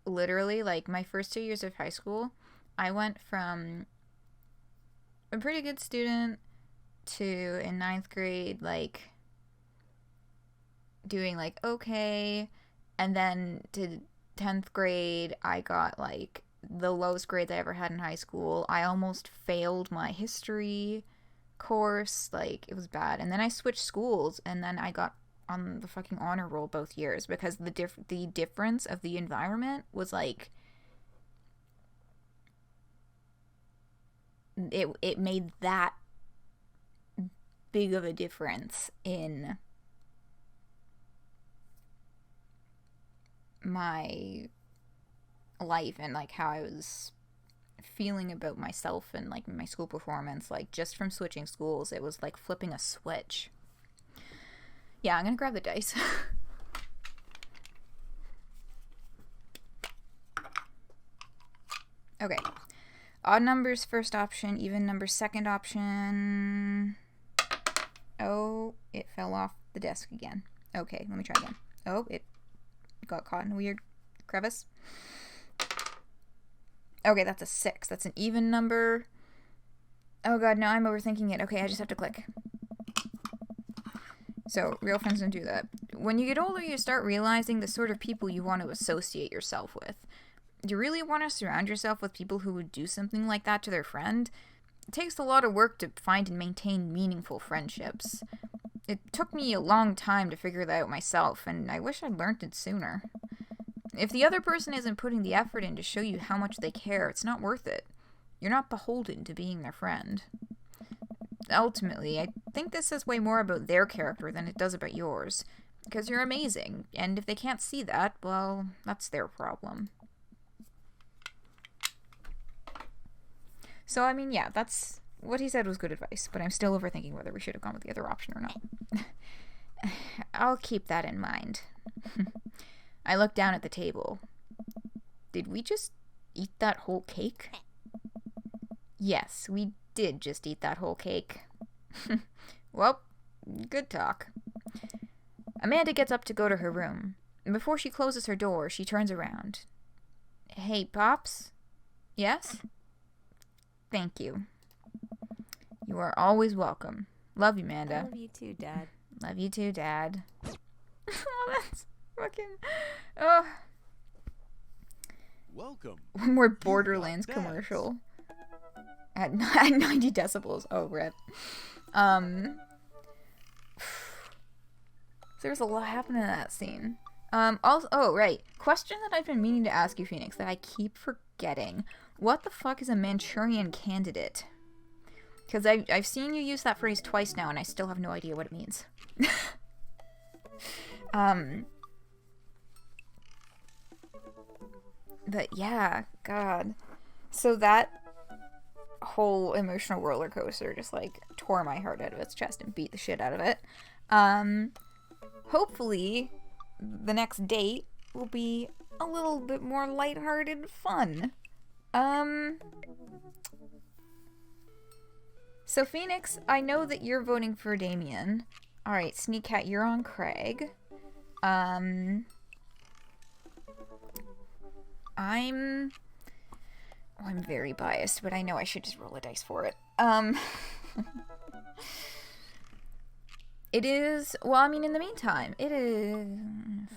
literally, like, my first 2 years of high school, I went from a pretty good student to, in 9th grade, like, doing, like, okay, and then to 10th grade, I got, like, the lowest grade I ever had in high school. I almost failed my history course. Like, it was bad. And then I switched schools, and then I got on the fucking honor roll both years because the difference of the environment was, like, it made that big of a difference in my life and, like, how I was feeling about myself and, like, my school performance. Like, just from switching schools, it was like flipping a switch. Yeah, I'm gonna grab the dice. Okay. Odd numbers first option, even numbers second option. Oh, it fell off the desk again. Okay, let me try again. Oh, it got caught in a weird crevice. Okay, that's a 6. That's an even number. Oh god, no, I'm overthinking it. Okay, I just have to click. So, real friends don't do that. When you get older, you start realizing the sort of people you want to associate yourself with. Do you really want to surround yourself with people who would do something like that to their friend? It takes a lot of work to find and maintain meaningful friendships. It took me a long time to figure that out myself, and I wish I'd learned it sooner. If the other person isn't putting the effort in to show you how much they care, it's not worth it. You're not beholden to being their friend. Ultimately, I think this says way more about their character than it does about yours. Because you're amazing, and if they can't see that, well, that's their problem. So, I mean, yeah, that's what he said was good advice, but I'm still overthinking whether we should have gone with the other option or not. I'll keep that in mind. I looked down at the table. Did we just eat that whole cake? Yes, we did just eat that whole cake. Well, good talk. Amanda gets up to go to her room. And before she closes her door, she turns around. Hey, Pops? Yes? Thank you. You are always welcome. Love you, Amanda. I love you too, Dad. Love you too, Dad. Oh, that's fucking... Oh. Welcome. One more Borderlands commercial. At 90 decibels. Oh, rip. There's a lot happening in that scene. Also, oh, right. Question that I've been meaning to ask you, Phoenix, that I keep forgetting. What the fuck is a Manchurian candidate? Because I've seen you use that phrase twice now, and I still have no idea what it means. But yeah, God. So that whole emotional roller coaster just, like, tore my heart out of its chest and beat the shit out of it. Hopefully, the next date will be a little bit more lighthearted fun. So Phoenix, I know that you're voting for Damien. Alright, Sneak Cat, you're on Craig. I'm very biased, but I know I should just roll a dice for it. It is, well, I mean, in the meantime, it is,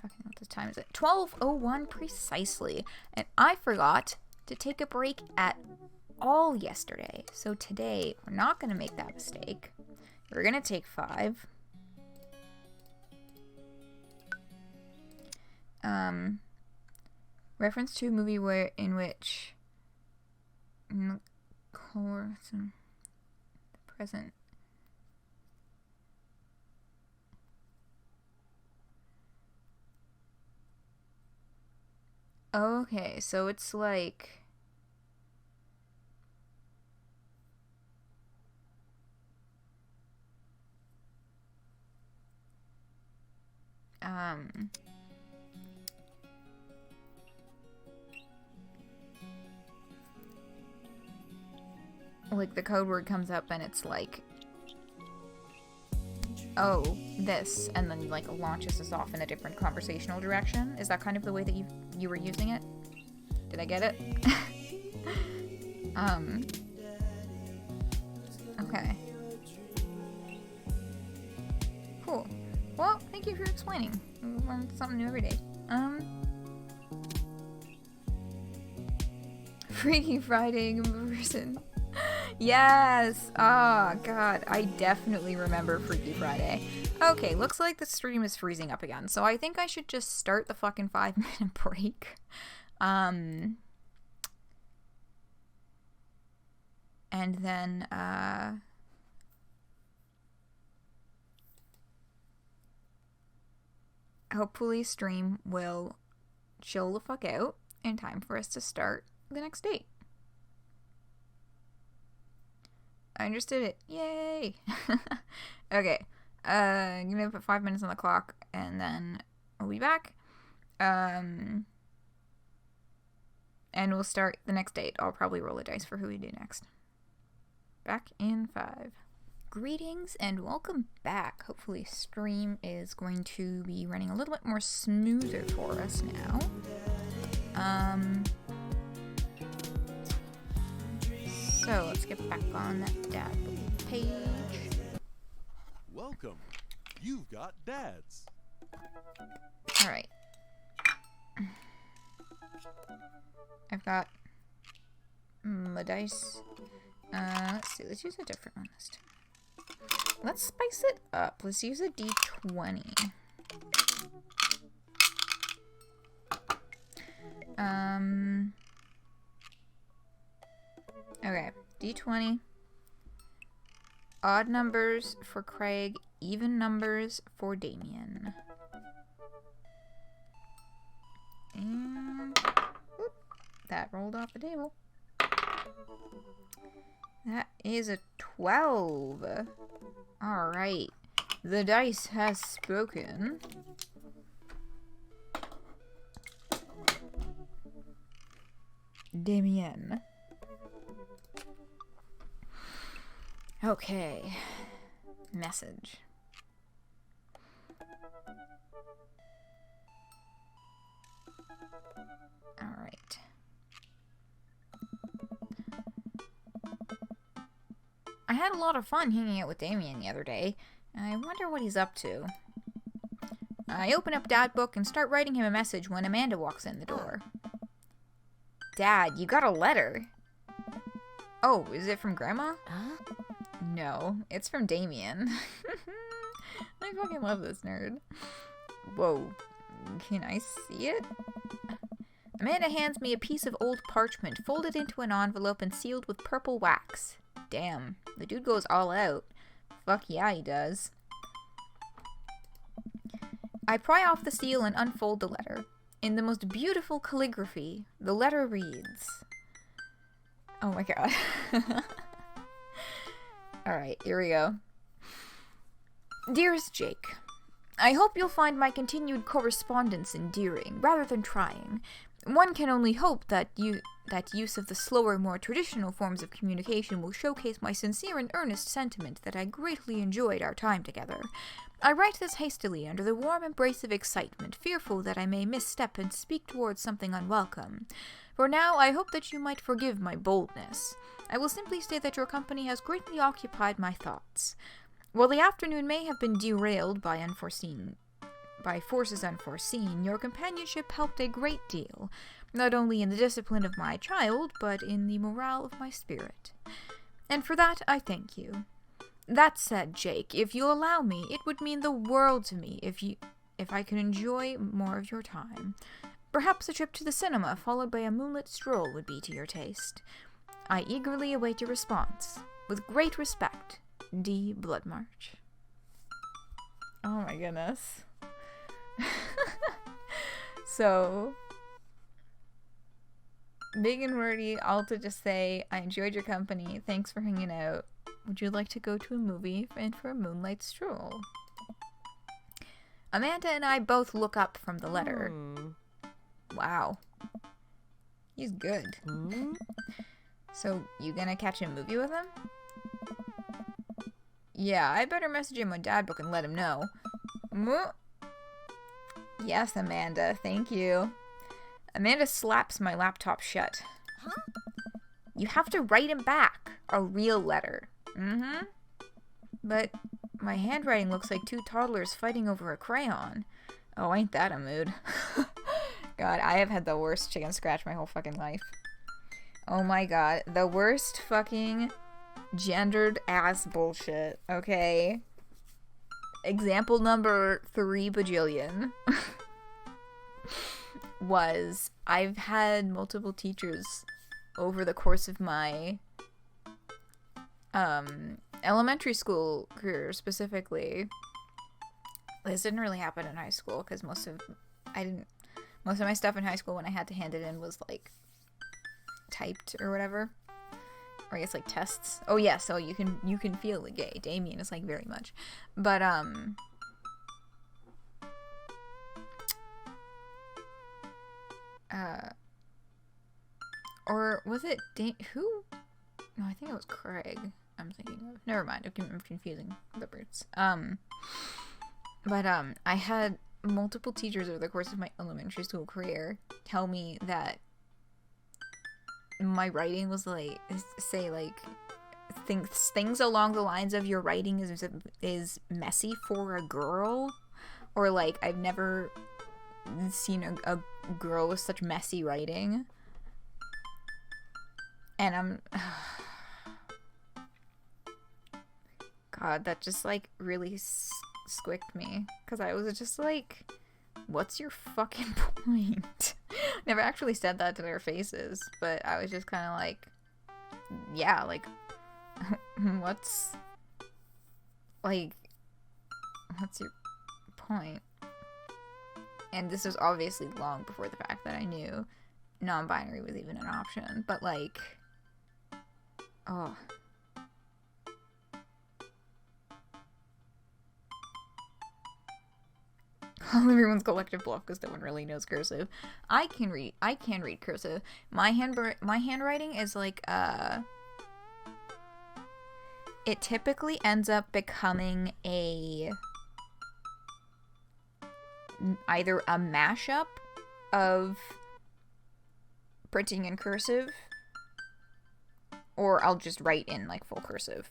fucking what the time is it? 12:01 precisely, and I forgot to take a break at all yesterday. So today, we're not going to make that mistake. We're going to take 5. Reference to a movie in which the present. Okay, so it's like like the code word comes up and it's like, oh, this, and then like launches us off in a different conversational direction. Is that kind of the way that you were using it? Did I get it? Okay. Cool. Well, thank you for explaining. We learn something new every day. Freaky Friday in person. Yes! Oh, God. I definitely remember Freaky Friday. Okay, looks like the stream is freezing up again, so I think I should just start the fucking 5-minute break. And then, hopefully stream will chill the fuck out in time for us to start the next date. I understood it. Yay! Okay. I'm gonna put 5 minutes on the clock, and then we'll be back. And we'll start the next date. I'll probably roll a dice for who we do next. Back in 5. Greetings and welcome back. Hopefully stream is going to be running a little bit more smoother for us now. So let's get back on that dad page. Welcome. You've got dads. Alright. I've got my dice. Let's see. Let's use a different one this time. Let's spice it up. Let's use a D20. Okay. D20. Odd numbers for Craig. Even numbers for Damien. And whoop, that rolled off the table. That is a 12. Alright. The dice has spoken. Damien. Okay. Message. Alright. I had a lot of fun hanging out with Damien the other day. I wonder what he's up to. I open up Dad Book and start writing him a message when Amanda walks in the door. Dad, you got a letter. Oh, is it from Grandma? Huh? No, it's from Damien. I fucking love this nerd. Whoa, can I see it? Amanda hands me a piece of old parchment folded into an envelope and sealed with purple wax. Damn, the dude goes all out. Fuck yeah, he does. I pry off the seal and unfold the letter. In the most beautiful calligraphy, the letter reads... Oh my god. Alright, here we go. Dearest Jake, I hope you'll find my continued correspondence endearing, rather than trying. One can only hope that use of the slower, more traditional forms of communication will showcase my sincere and earnest sentiment that I greatly enjoyed our time together. I write this hastily under the warm embrace of excitement, fearful that I may misstep and speak towards something unwelcome. For now, I hope that you might forgive my boldness. I will simply say that your company has greatly occupied my thoughts. While the afternoon may have been derailed by forces unforeseen, your companionship helped a great deal, not only in the discipline of my child, but in the morale of my spirit. And for that, I thank you. That said, Jake, if you'll allow me, it would mean the world to me if I could enjoy more of your time. Perhaps a trip to the cinema, followed by a moonlit stroll, would be to your taste. I eagerly await your response. With great respect, D. Bloodmarch. Oh my goodness. So, big and wordy, all to just say, I enjoyed your company, thanks for hanging out. Would you like to go to a movie and for a moonlight stroll? Amanda and I both look up from the letter. Wow. He's good. So, you gonna catch a movie with him? Yeah, I better message him on Dad Book and let him know. Yes, Amanda, thank you. Amanda slaps my laptop shut. Huh? You have to write him back. A real letter. But my handwriting looks like two toddlers fighting over a crayon. Oh, ain't that a mood. God, I have had the worst chicken scratch my whole fucking life. Oh my god, the worst fucking gendered ass bullshit, okay? Example number 3 bajillion was I've had multiple teachers over the course of my elementary school career specifically. This didn't really happen in high school because most of my stuff in high school when I had to hand it in was like typed or whatever, or I guess like tests. Oh yeah, so you can feel the gay. Damien is like very much, but or was it who? No, I think it was Craig. I'm thinking of. Never mind. I'm confusing the brutes. But I had multiple teachers over the course of my elementary school career tell me that my writing was like, say like things along the lines of your writing is messy for a girl, or like I've never seen a girl with such messy writing. And I'm God, that just like really squicked me, because I was just like, what's your fucking point? Never actually said that to their faces, but I was just kind of like, yeah, like what's your point? And this was obviously long before the fact that I knew non-binary was even an option, but like, oh. Everyone's collective bluff because no one really knows cursive. I can read cursive. My handwriting is like it typically ends up becoming either a mashup of printing in cursive, or I'll just write in like full cursive,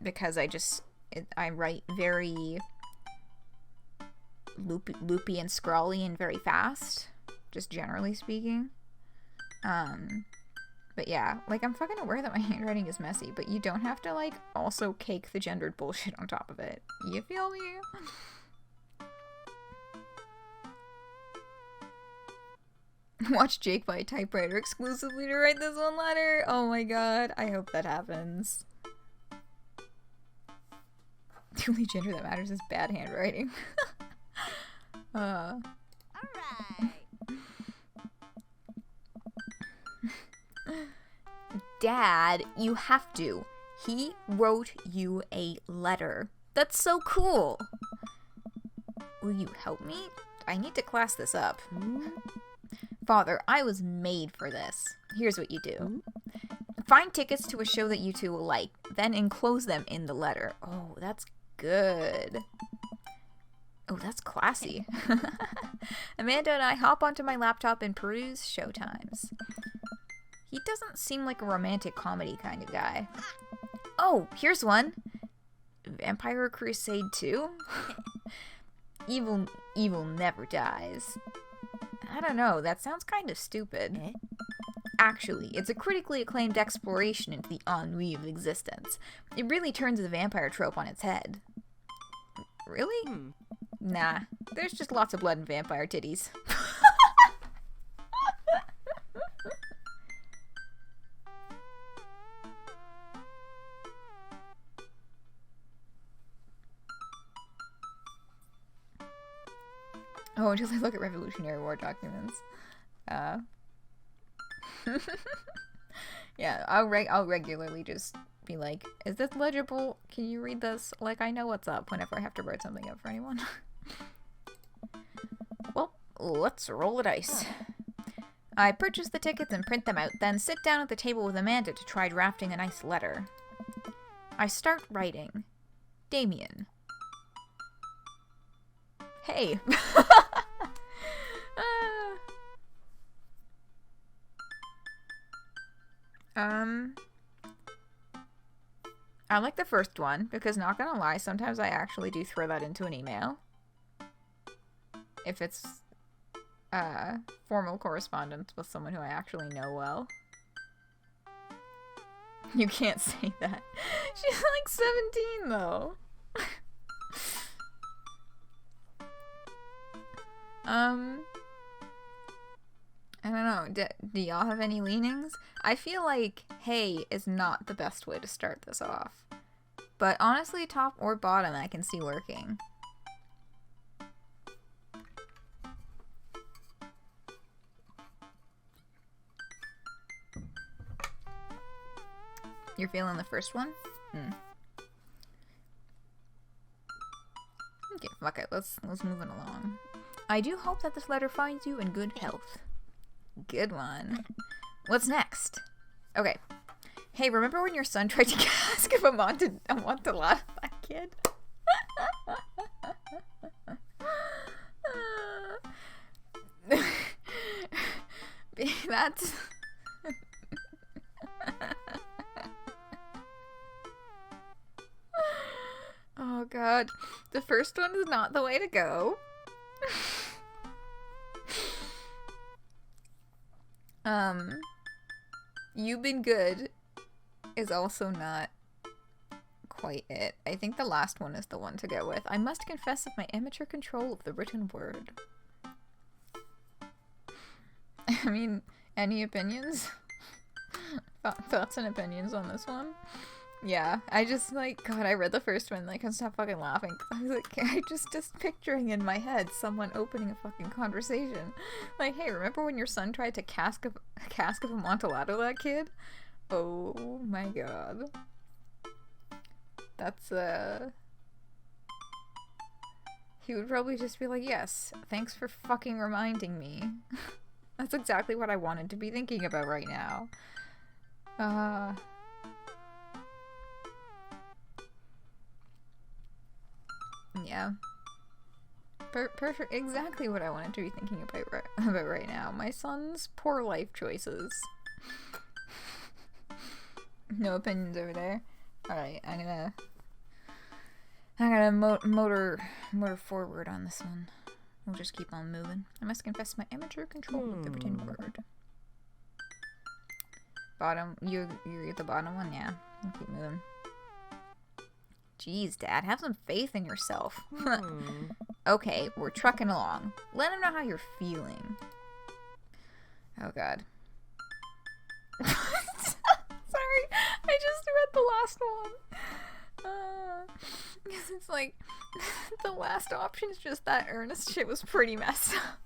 because I write very loopy and scrawly and very fast, just generally speaking. But yeah, like, I'm fucking aware that my handwriting is messy, but you don't have to like also cake the gendered bullshit on top of it. You feel me? Watch Jake buy a typewriter exclusively to write this one letter. Oh my god, I hope that happens. The only gender that matters is bad handwriting. Alright. Dad, you have to. He wrote you a letter. That's so cool. Will you help me? I need to class this up. Father, I was made for this. Here's what you do. Find tickets to a show that you two will like, then enclose them in the letter. Oh, that's good. Oh, that's classy. Amanda and I hop onto my laptop and peruse showtimes. He doesn't seem like a romantic comedy kind of guy. Oh, here's one. Vampire Crusade 2? Evil never dies. I don't know, that sounds kind of stupid. Actually, it's a critically acclaimed exploration into the ennui of existence. It really turns the vampire trope on its head. Really? Nah, there's just lots of blood and vampire titties. Oh, until I look at Revolutionary War documents. Yeah, I'll regularly just be like, is this legible? Can you read this? Like, I know what's up whenever I have to write something up for anyone. Well, let's roll a dice. I purchase the tickets and print them out, then sit down at the table with Amanda to try drafting a nice letter. I start writing. Damien. Hey. I like the first one, because not gonna lie, sometimes I actually do throw that into an email. If it's, formal correspondence with someone who I actually know well. You can't say that. She's like 17, though. I don't know. Do y'all have any leanings? I feel like hey is not the best way to start this off. But honestly, top or bottom I can see working. You're feeling the first one? Okay, fuck it. Let's move it along. I do hope that this letter finds you in good health. Good one. What's next? Okay. Hey, remember when your son tried to ask if I wanted a lot of that kid? That's... Oh god. The first one is not the way to go. You've been good is also not quite it. I think the last one is the one to go with. I must confess of my amateur control of the written word. I mean, any opinions? Thoughts and opinions on this one? Yeah, I just, like, God, I read the first one, like, I couldn't stop fucking laughing. I was like, I just picturing in my head someone opening a fucking conversation. Like, hey, remember when your son tried to cask of Amontillado that kid? Oh my god. That's, he would probably just be like, yes, thanks for fucking reminding me. That's exactly what I wanted to be thinking about right now. Yeah. Perfect. Exactly what I wanted to be thinking about right now. My son's poor life choices. No opinions over there. Alright, I'm gonna motor forward on this one. We'll just keep on moving. I must confess my amateur control of the written word. Bottom, you're at the bottom one? Yeah. We'll keep moving. Jeez, Dad, have some faith in yourself. Okay, we're trucking along. Let him know how you're feeling. Oh, God. Sorry, I just read the last one. Because it's like, the last option is just that earnest shit was pretty messed up.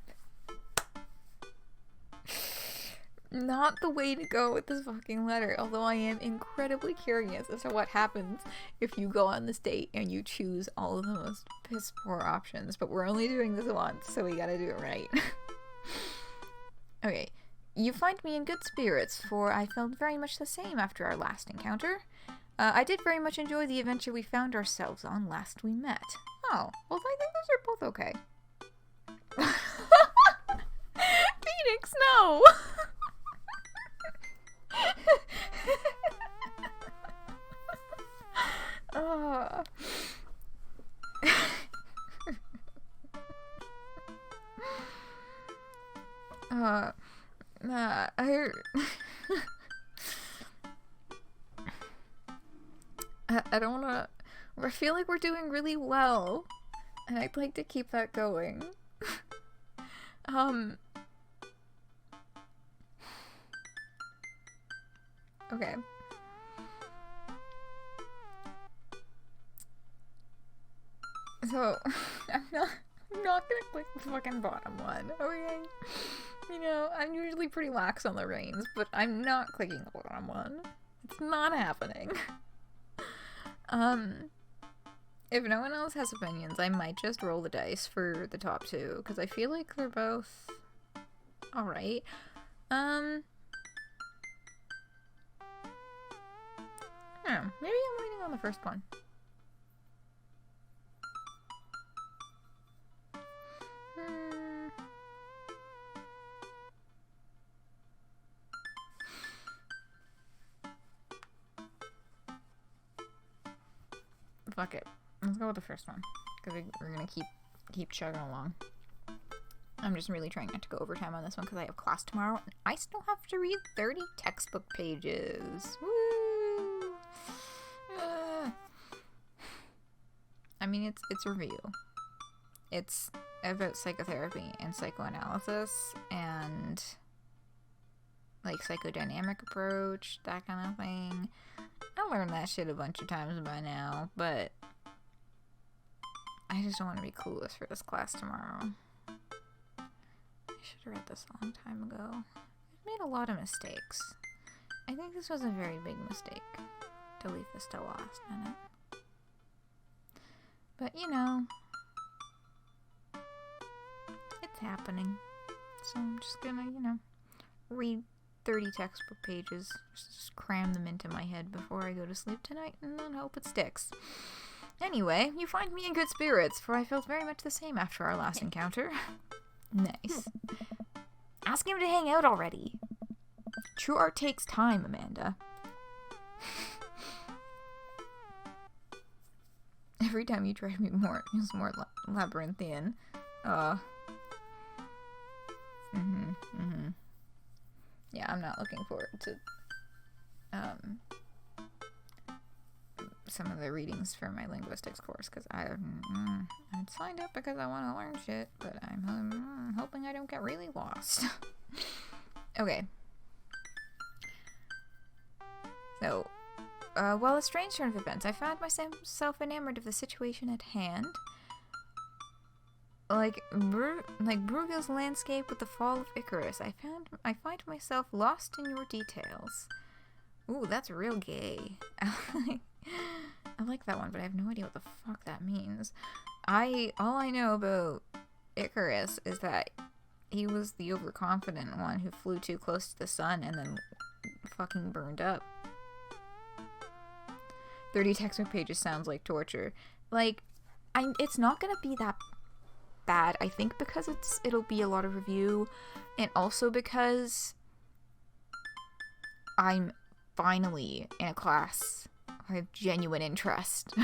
Not the way to go with this fucking letter, although I am incredibly curious as to what happens if you go on this date and you choose all of the most piss poor options, but we're only doing this once, so we gotta do it right. Okay. You find me in good spirits, for I felt very much the same after our last encounter. I did very much enjoy the adventure we found ourselves on last we met. Oh, well, I think those are both okay. Phoenix, no! I don't wanna... I feel like we're doing really well, and I'd like to keep that going. Okay. So, I'm not gonna click the fucking bottom one, okay? You know, I'm usually pretty lax on the reins, but I'm not clicking the bottom one. It's not happening. If no one else has opinions, I might just roll the dice for the top two, because I feel like they're both alright. Maybe I'm waiting on the first one. Fuck it. Let's go with the first one, because we're gonna keep chugging along. I'm just really trying not to go overtime on this one because I have class tomorrow and I still have to read 30 textbook pages. Woo! I mean, it's a review. It's about psychotherapy and psychoanalysis and like psychodynamic approach, that kind of thing. I learned that shit a bunch of times by now, but I just don't want to be clueless for this class tomorrow. I should have read this a long time ago. I've made a lot of mistakes. I think this was a very big mistake to leave this till last minute. But you know, it's happening. So I'm just gonna, you know, read 30 textbook pages, just cram them into my head before I go to sleep tonight, and then hope it sticks. Anyway, you find me in good spirits, for I felt very much the same after our last encounter. Nice. Ask him to hang out already. True art takes time, Amanda. Every time you try to be more, it's more labyrinthian. Yeah, I'm not looking forward to some of the readings for my linguistics course, because I'd signed up because I want to learn shit, but I'm hoping I don't get really lost. Okay. So, well, a strange turn of events. I found myself enamored of the situation at hand. Like Bruegel's landscape with the fall of Icarus. I find myself lost in your details. Ooh, that's real gay. I like that one, but I have no idea what the fuck that means. All I know about Icarus is that he was the overconfident one who flew too close to the sun and then fucking burned up. 30 textbook pages sounds like torture. Like, it's not gonna be that bad, I think, because it'll be a lot of review, and also because I'm finally in a class where I have genuine interest.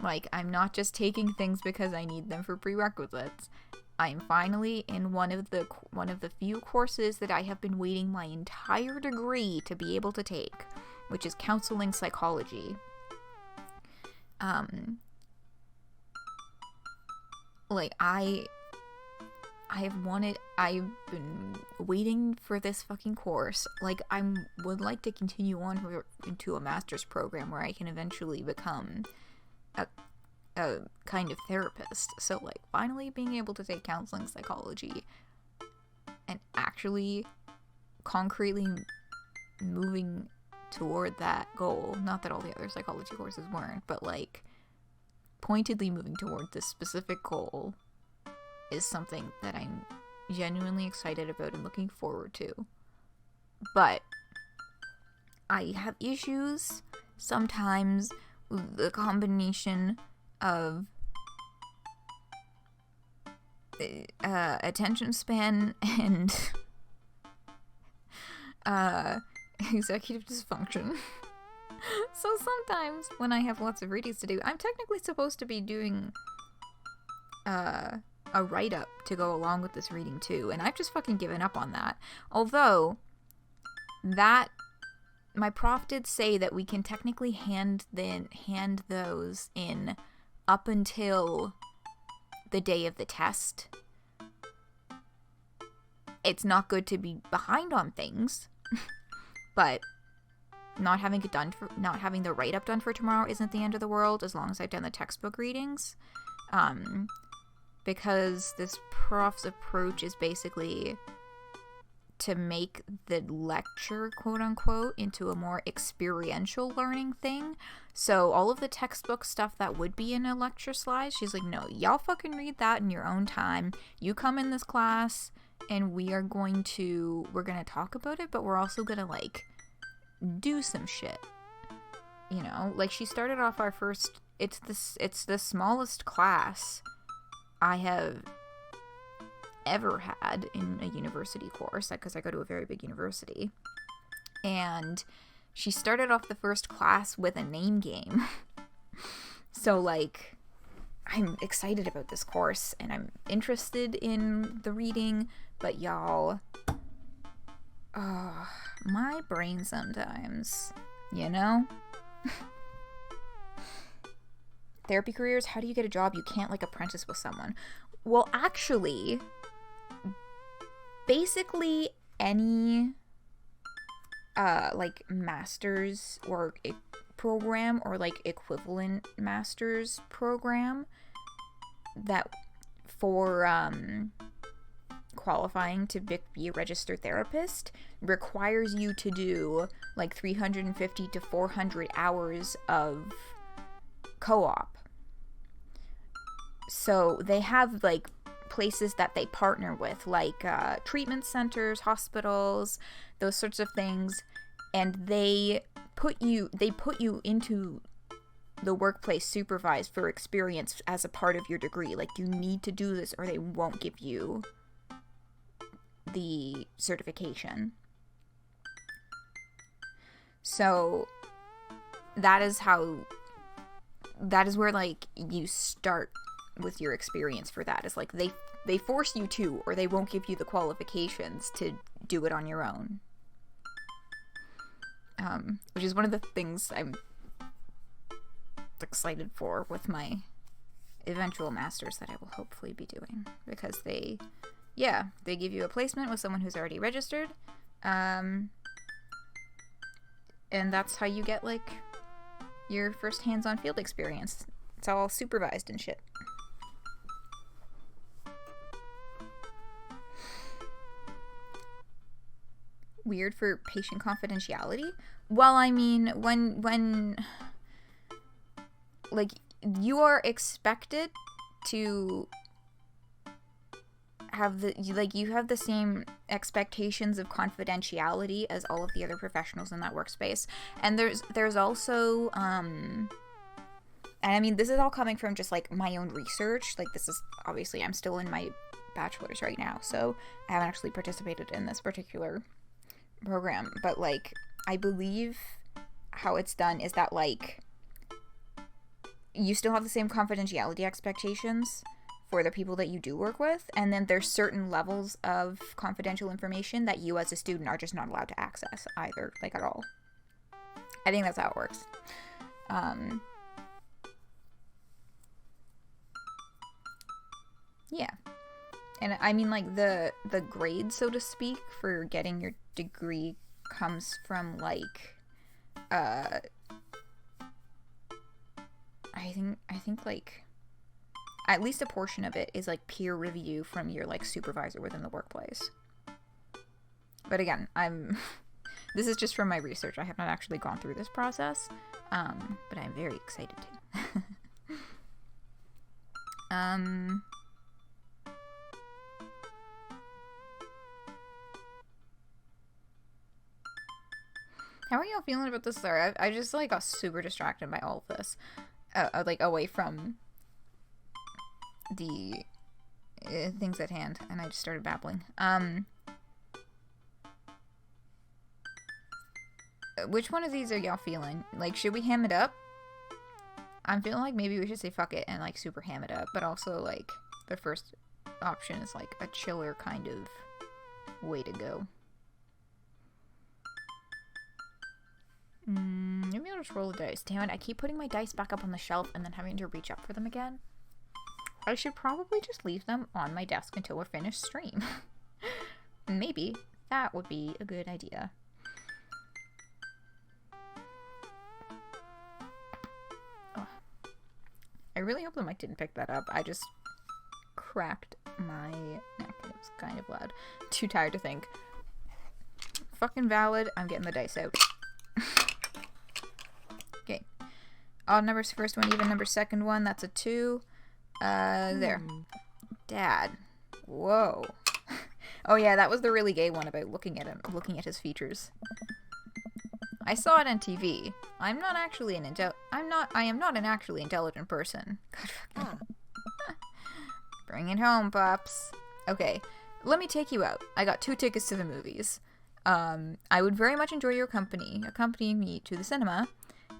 Like, I'm not just taking things because I need them for prerequisites. I'm finally in one of the few courses that I have been waiting my entire degree to be able to take, which is counseling psychology. Like, I've been waiting for this fucking course. Like, I would like to continue on into a master's program where I can eventually become a kind of therapist. So, like, finally being able to take counseling psychology and actually concretely moving toward that goal. Not that all the other psychology courses weren't, but, like, pointedly moving toward this specific goal is something that I'm, genuinely excited about and looking forward to. But I have issues sometimes with the combination of attention span and executive dysfunction. So sometimes when I have lots of readings to do, I'm technically supposed to be doing a write-up to go along with this reading too, and I've just fucking given up on that. Although my prof did say that we can technically hand those in up until the day of the test. It's not good to be behind on things, but not having the write-up done for tomorrow isn't the end of the world, as long as I've done the textbook readings. Because this prof's approach is basically to make the lecture, quote-unquote, into a more experiential learning thing. So all of the textbook stuff that would be in a lecture slide, she's like, no, y'all fucking read that in your own time. You come in this class, and we're gonna talk about it, but we're also gonna, like, do some shit. You know? Like, she started off our first... It's the smallest class I have ever had in a university course, because I go to a very big university, and she started off the first class with a name game. So, like, I'm excited about this course, and I'm interested in the reading, but y'all, my brain sometimes, you know? Therapy careers, how do you get a job? You can't, like, apprentice with someone. Well, actually, basically any like master's or program, or like equivalent master's program that for qualifying to be a registered therapist requires you to do like 350 to 400 hours of co-op. So they have like places that they partner with, like treatment centers, hospitals, those sorts of things, and they put you into the workplace supervised for experience as a part of your degree. Like, you need to do this or they won't give you the certification. So that is where, like, you start with your experience for that. Is like they force you to, or they won't give you the qualifications to do it on your own. Which is one of the things I'm excited for with my eventual master's that I will hopefully be doing, because they give you a placement with someone who's already registered, and that's how you get, like, your first hands-on field experience. It's all supervised and shit. Weird for patient confidentiality? Well, I mean, when like, you are expected to have you have the same expectations of confidentiality as all of the other professionals in that workspace. And there's also and I mean, this is all coming from just, like, my own research. Like, this is obviously, I'm still in my bachelor's right now, so I haven't actually participated in this particular program, but, like, I believe how it's done is that, like, you still have the same confidentiality expectations for the people that you do work with, and then there's certain levels of confidential information that you as a student are just not allowed to access either, like, at all. I think that's how it works. Yeah. And I mean, like, the grade, so to speak, for getting your degree comes from, like, I think like, at least a portion of it is, like, peer review from your, like, supervisor within the workplace. But again, this is just from my research. I have not actually gone through this process, but I'm very excited to. How are y'all feeling about this story? I just, like, got super distracted by all of this. Like, away from the things at hand, and I just started babbling. Which one of these are y'all feeling? Like, should we ham it up? I'm feeling like maybe we should say fuck it and, like, super ham it up, but also, like, the first option is, like, a chiller kind of way to go. Maybe I'll just roll the dice. Damn it, I keep putting my dice back up on the shelf and then having to reach up for them again. I should probably just leave them on my desk until we're finished stream. Maybe that would be a good idea. Oh. I really hope the mic didn't pick that up. I just cracked my neck. It was kind of loud. Too tired to think. Fucking valid. I'm getting the dice out. Okay. Odd numbers first one, even number second one. That's a 2. There. Dad. Whoa. Oh yeah, that was the really gay one about looking at him, looking at his features. I saw it on TV. I am not an actually intelligent person. God fucking. Bring it home, Pops. Okay, let me take you out. I got 2 tickets to the movies. I would very much enjoy your company, accompanying me to the cinema.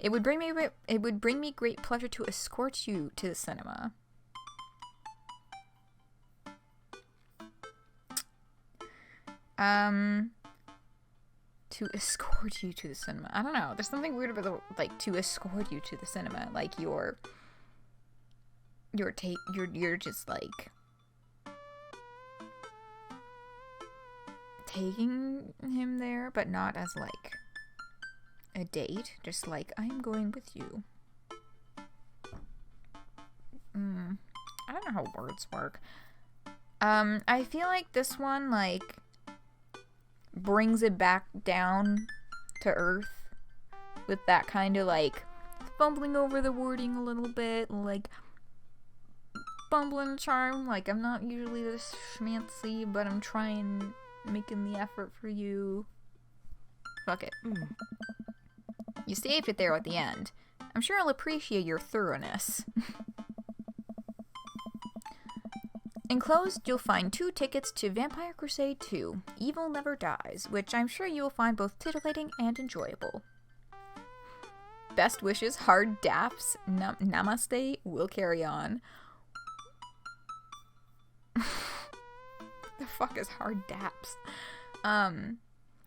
It would bring me great pleasure to escort you to the cinema. To escort you to the cinema. I don't know. There's something weird about the, like, to escort you to the cinema. Like, you're just, like, taking him there, but not as, like, a date. Just like, I am going with you. I don't know how words work. I feel like this one, like, brings it back down to earth with that kind of, like, fumbling over the wording a little bit, like, bumbling charm. Like, I'm not usually this schmancy, but I'm trying, making the effort for you. Fuck it. You saved it there at the end. I'm sure I'll appreciate your thoroughness. Enclosed, you'll find 2 tickets to Vampire Crusade 2, Evil Never Dies, which I'm sure you will find both titillating and enjoyable. Best wishes, hard daps, namaste, will carry on. The fuck is hard daps?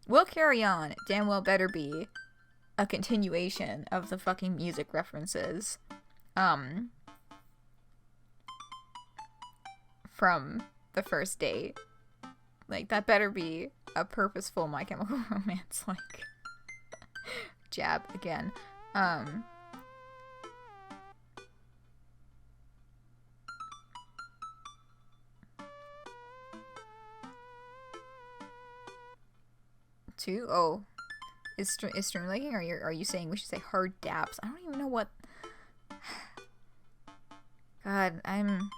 Will carry on, damn well better be a continuation of the fucking music references. From the first date. Like, that better be a purposeful My Chemical Romance, like, jab again. Two? Oh. Is stream lagging? Are you saying we should say hard daps? I don't even know what... God, I'm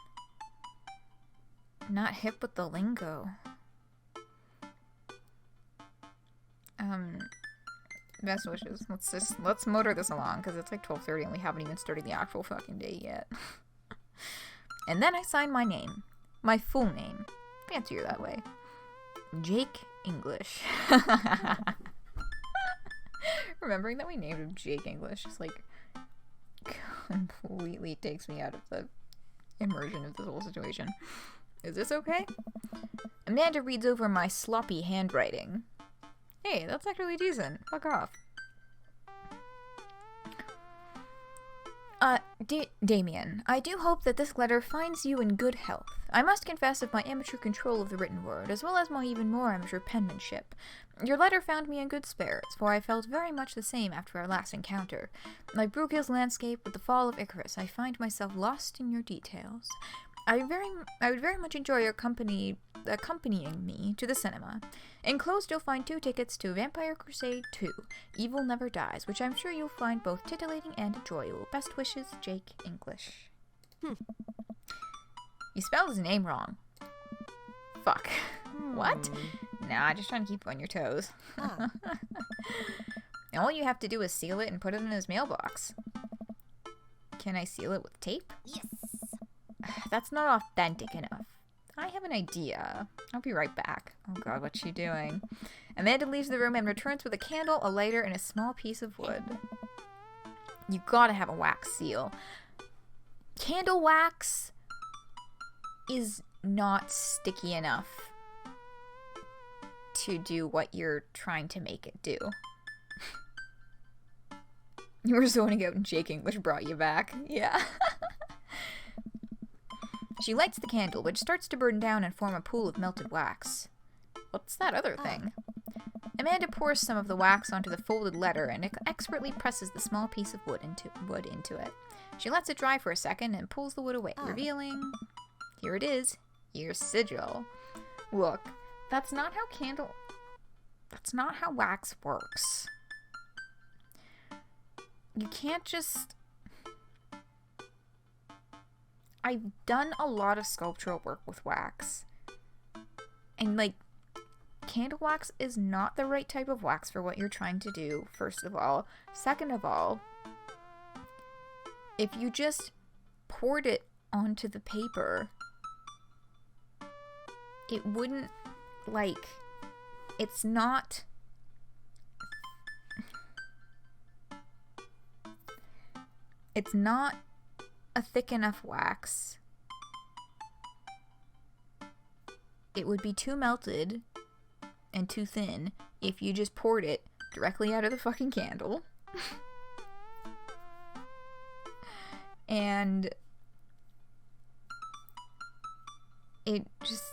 not hip with the lingo. Best wishes. Let's motor this along, because it's like 12:30 and we haven't even started the actual fucking day yet. And then I sign my name. My full name. Fancier that way. Jake English. Remembering that we named him Jake English just, like, completely takes me out of the immersion of this whole situation. Is this okay? Amanda reads over my sloppy handwriting. Hey, that's actually decent. Fuck off. Damien, I do hope that this letter finds you in good health. I must confess of my amateur control of the written word, as well as my even more amateur penmanship. Your letter found me in good spirits, for I felt very much the same after our last encounter. Like Brueghel's landscape with the fall of Icarus, I find myself lost in your details. I would very much enjoy your accompanying me to the cinema. Enclosed, you'll find 2 tickets to Vampire Crusade 2, Evil Never Dies, which I'm sure you'll find both titillating and enjoyable. Best wishes, Jake English. You spelled his name wrong. Fuck. What? Nah, just trying to keep you on your toes. All you have to do is seal it and put it in his mailbox. Can I seal it with tape? Yes. That's not authentic enough. I have an idea. I'll be right back. Oh god, what's she doing? Amanda leaves the room and returns with a candle, a lighter, and a small piece of wood. You gotta have a wax seal. Candle wax is not sticky enough to do what you're trying to make it do. You were zoning out and shaking, which brought you back. Yeah. She lights the candle, which starts to burn down and form a pool of melted wax. What's that other thing? Amanda pours some of the wax onto the folded letter and expertly presses the small piece of wood into it. She lets it dry for a second and pulls the wood away, revealing... Here it is. Your sigil. Look, that's not how wax works. You can't just... I've done a lot of sculptural work with wax. And, like, candle wax is not the right type of wax for what you're trying to do, first of all. Second of all, if you just poured it onto the paper, it wouldn't, like, it's not... It's not a thick enough wax. It would be too melted and too thin if you just poured it directly out of the fucking candle. And you just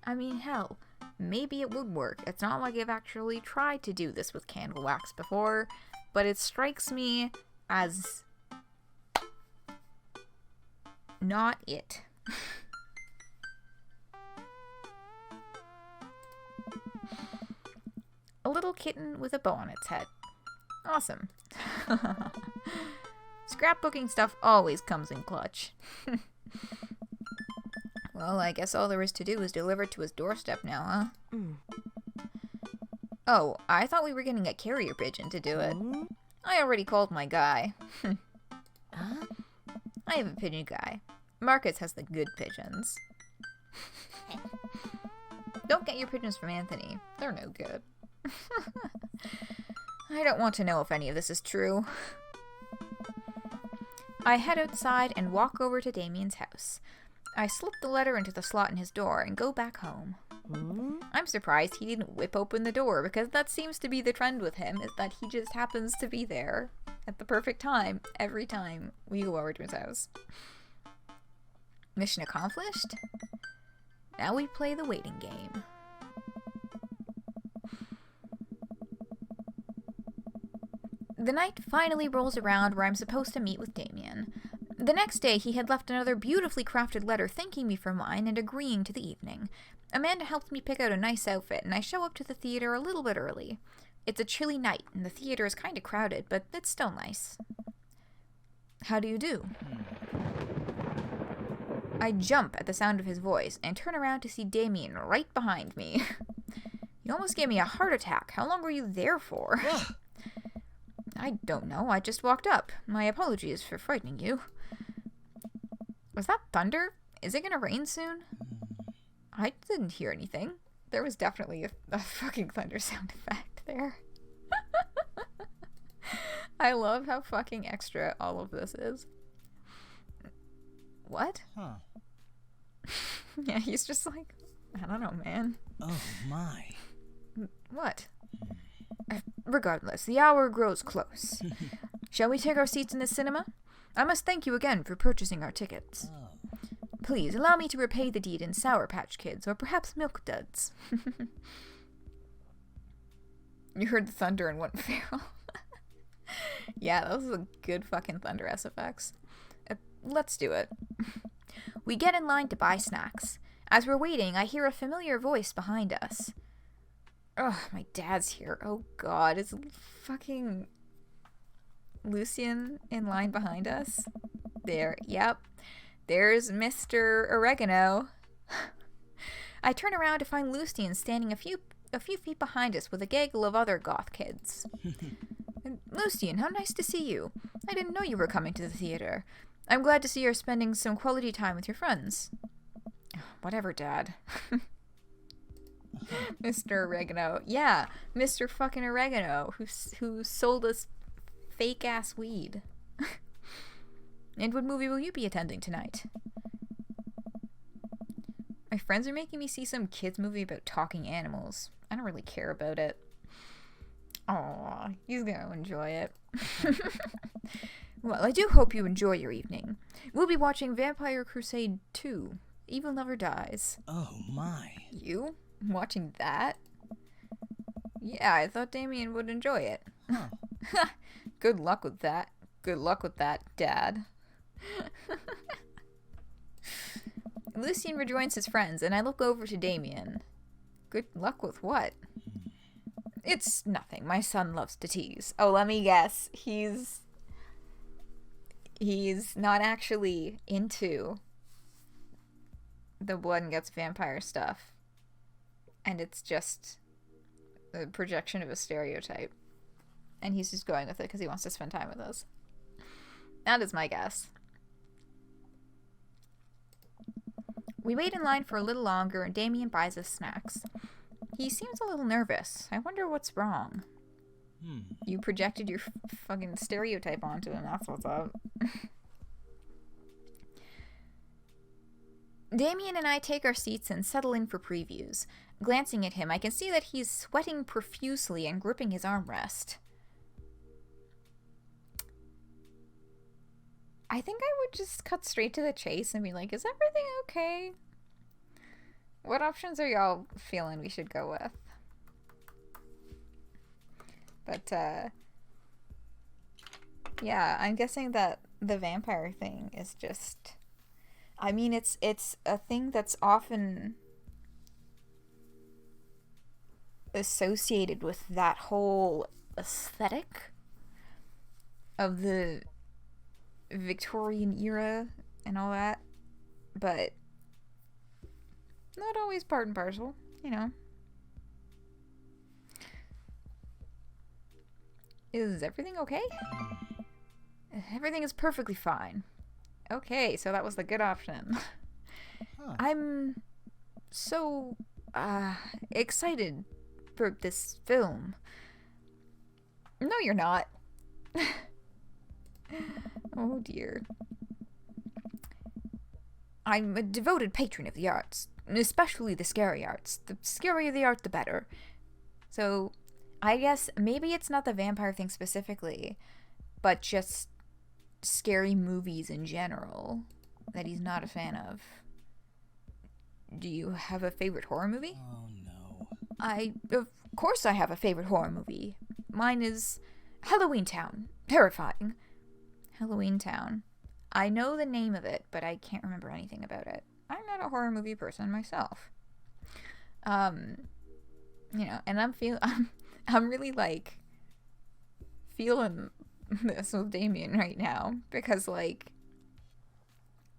I mean, hell, maybe it would work. It's not like I've actually tried to do this with candle wax before, but it strikes me as not it. A little kitten with a bow on its head. Awesome. Scrapbooking stuff always comes in clutch. Well, I guess all there is to do is deliver it to his doorstep now, huh? Oh, I thought we were getting a carrier pigeon to do it. I already called my guy. I have a pigeon guy. Marcus has the good pigeons. Don't get your pigeons from Anthony. They're no good. I don't want to know if any of this is true. I head outside and walk over to Damien's house. I slip the letter into the slot in his door and go back home. I'm surprised he didn't whip open the door, because that seems to be the trend with him, is that he just happens to be there at the perfect time every time we go over to his house. Mission accomplished? Now we play the waiting game. The night finally rolls around where I'm supposed to meet with Damien. The next day, he had left another beautifully crafted letter thanking me for mine and agreeing to the evening. Amanda helped me pick out a nice outfit, and I show up to the theater a little bit early. It's a chilly night, and the theater is kind of crowded, but it's still nice. How do you do? I jump at the sound of his voice and turn around to see Damien right behind me. You almost gave me a heart attack. How long were you there for? I don't know. I just walked up. My apologies for frightening you. Was that thunder? Is it gonna rain soon? I didn't hear anything. There was definitely a fucking thunder sound effect there. I love how fucking extra all of this is. What? Huh. Yeah, he's just like, I don't know, man. Oh my. What? Regardless, the hour grows close. Shall we take our seats in the cinema? I must thank you again for purchasing our tickets. Oh. Please, allow me to repay the deed in Sour Patch Kids, or perhaps Milk Duds. You heard the thunder and went feral. Yeah, that was a good fucking thunder SFX. Let's do it. We get in line to buy snacks. As we're waiting, I hear a familiar voice behind us. Ugh, my dad's here. Oh god, is fucking Lucian in line behind us? There, yep. There's Mr. Oregano. I turn around to find Lucian standing a few feet behind us with a gaggle of other goth kids. Lucian, how nice to see you. I didn't know you were coming to the theater. I'm glad to see you're spending some quality time with your friends. Whatever, Dad. Mr. Oregano. Yeah, Mr. fucking Oregano, who sold us fake-ass weed. And what movie will you be attending tonight? My friends are making me see some kids movie about talking animals. I don't really care about it. Aw, he's gonna enjoy it. Well, I do hope you enjoy your evening. We'll be watching Vampire Crusade 2. Evil Never Dies. Oh my. You? Watching that? Yeah, I thought Damien would enjoy it. Huh. Good luck with that. Good luck with that, Dad. Lucian rejoins his friends, and I look over to Damien. Good luck with what? It's nothing. My son loves to tease. Oh, let me guess. He's not actually into the blood and guts vampire stuff. And it's just a projection of a stereotype. And he's just going with it because he wants to spend time with us. That is my guess. We wait in line for a little longer, and Damien buys us snacks. He seems a little nervous. I wonder what's wrong. You projected your fucking stereotype onto him, that's what's up. Damien and I take our seats and settle in for previews. Glancing at him, I can see that he's sweating profusely and gripping his armrest. I think I would just cut straight to the chase and be like, is everything okay? What options are y'all feeling we should go with? But, yeah, I'm guessing that the vampire thing is just... I mean, it's a thing that's often associated with that whole aesthetic of the Victorian era and all that, but not always part and parcel, you know. Is everything okay? Everything is perfectly fine. Okay, so that was the good option. Huh. I'm so excited for this film. No, you're not. Oh dear. I'm a devoted patron of the arts, especially the scary arts. The scarier the art, the better. So, I guess maybe it's not the vampire thing specifically, but just scary movies in general that he's not a fan of. Do you have a favorite horror movie? Oh no. Of course I have a favorite horror movie. Mine is Halloween Town. Terrifying. Halloween Town. I know the name of it, but I can't remember anything about it. I'm not a horror movie person myself. You know, and I'm really like feeling this with Damien right now because like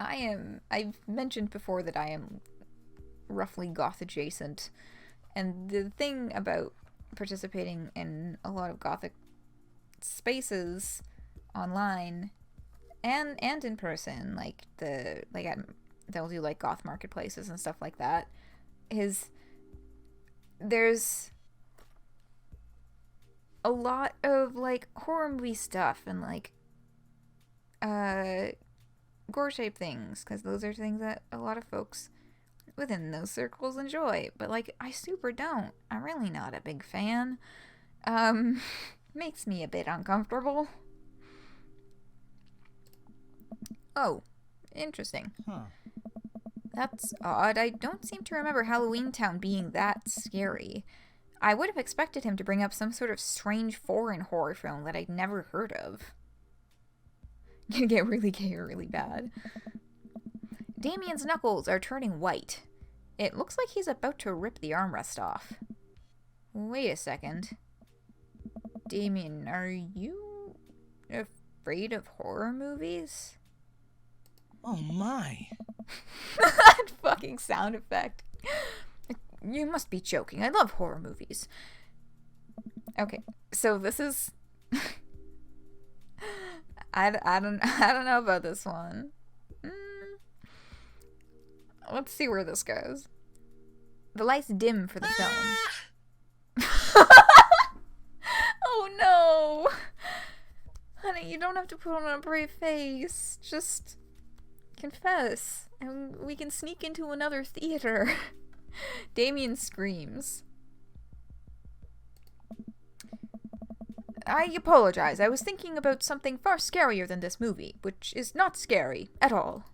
I've mentioned before that I am roughly goth adjacent, and the thing about participating in a lot of gothic spaces online and in person, like they'll do like goth marketplaces and stuff like that, is there's a lot of like horror movie stuff and like gore shaped things, because those are things that a lot of folks within those circles enjoy, but like I super don't. I'm really not a big fan. Makes me a bit uncomfortable. Oh, interesting. Huh. That's odd. I don't seem to remember Halloween Town being that scary. I would have expected him to bring up some sort of strange foreign horror film that I'd never heard of. Gonna get really gay or really bad. Damien's knuckles are turning white. It looks like he's about to rip the armrest off. Wait a second. Damien, are you afraid of horror movies? Oh my. That fucking sound effect. You must be joking. I love horror movies. Okay, so this is... I don't know about this one. Let's see where this goes. The lights dim for the film. Oh no! Honey, you don't have to put on a brave face. Just confess, and we can sneak into another theater. Damien screams. I apologize. I was thinking about something far scarier than this movie, which is not scary at all.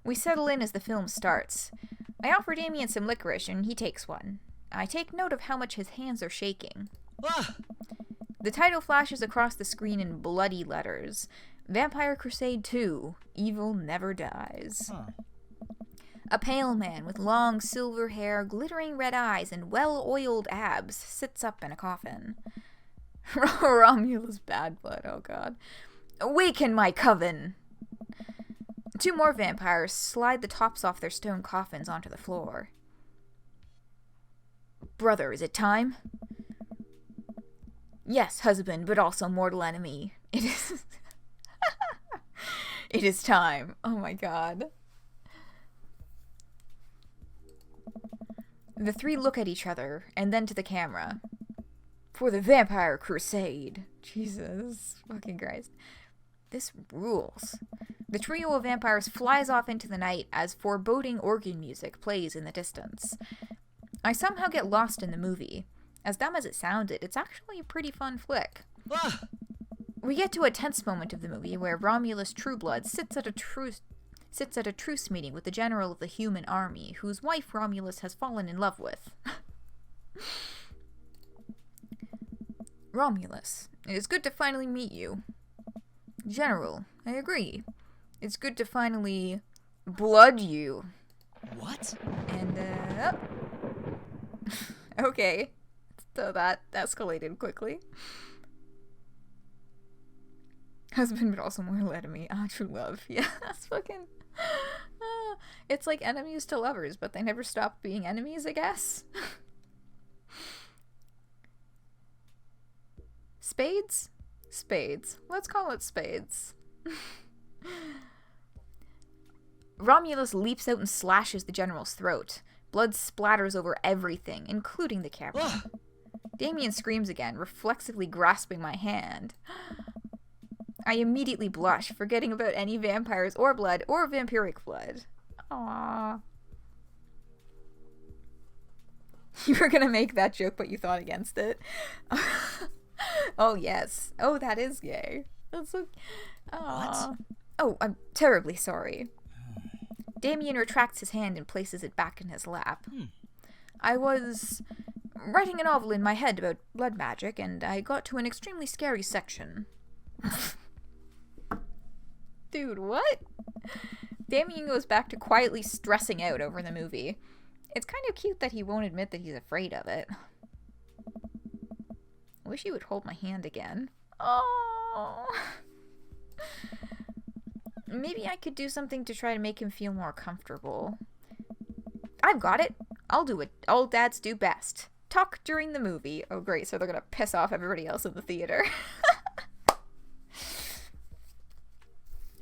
We settle in as the film starts. I offer Damien some licorice, and he takes one. I take note of how much his hands are shaking. The title flashes across the screen in bloody letters. Vampire Crusade 2, Evil Never Dies. A pale man with long silver hair, glittering red eyes, and well-oiled abs sits up in a coffin. Romulus bad blood, oh god. Awaken my coven! Two more vampires slide the tops off their stone coffins onto the floor. Brother, is it time? Yes, husband, but also mortal enemy. It is... It is time. Oh my god. The three look at each other, and then to the camera. For the Vampire Crusade. Jesus fucking Christ. This rules. The trio of vampires flies off into the night as foreboding organ music plays in the distance. I somehow get lost in the movie. As dumb as it sounded, it's actually a pretty fun flick. We get to a tense moment of the movie where Romulus Trueblood sits at a truce meeting with the general of the human army, whose wife Romulus has fallen in love with. Romulus, it is good to finally meet you. General, I agree. It's good to finally blood you. What? And, okay. So that escalated quickly. Husband, but also mortal enemy. Ah, true love. Yeah, that's fucking... it's like enemies to lovers, but they never stop being enemies, I guess. Spades? Spades. Let's call it spades. Romulus leaps out and slashes the general's throat. Blood splatters over everything, including the camera. Damien screams again, reflexively grasping my hand. I immediately blush, forgetting about any vampires or blood or vampiric blood. Aww. You were gonna make that joke, but you thought against it. Oh, yes. Oh, that is gay. That's so... Aww. Oh, I'm terribly sorry. Damien retracts his hand and places it back in his lap. I was writing a novel in my head about blood magic, and I got to an extremely scary section. Dude, what? Damien goes back to quietly stressing out over the movie. It's kind of cute that he won't admit that he's afraid of it. I wish he would hold my hand again. Oh. Maybe I could do something to try to make him feel more comfortable. I've got it. I'll do what all dads do best. Talk during the movie. Oh, great. So they're gonna piss off everybody else in the theater.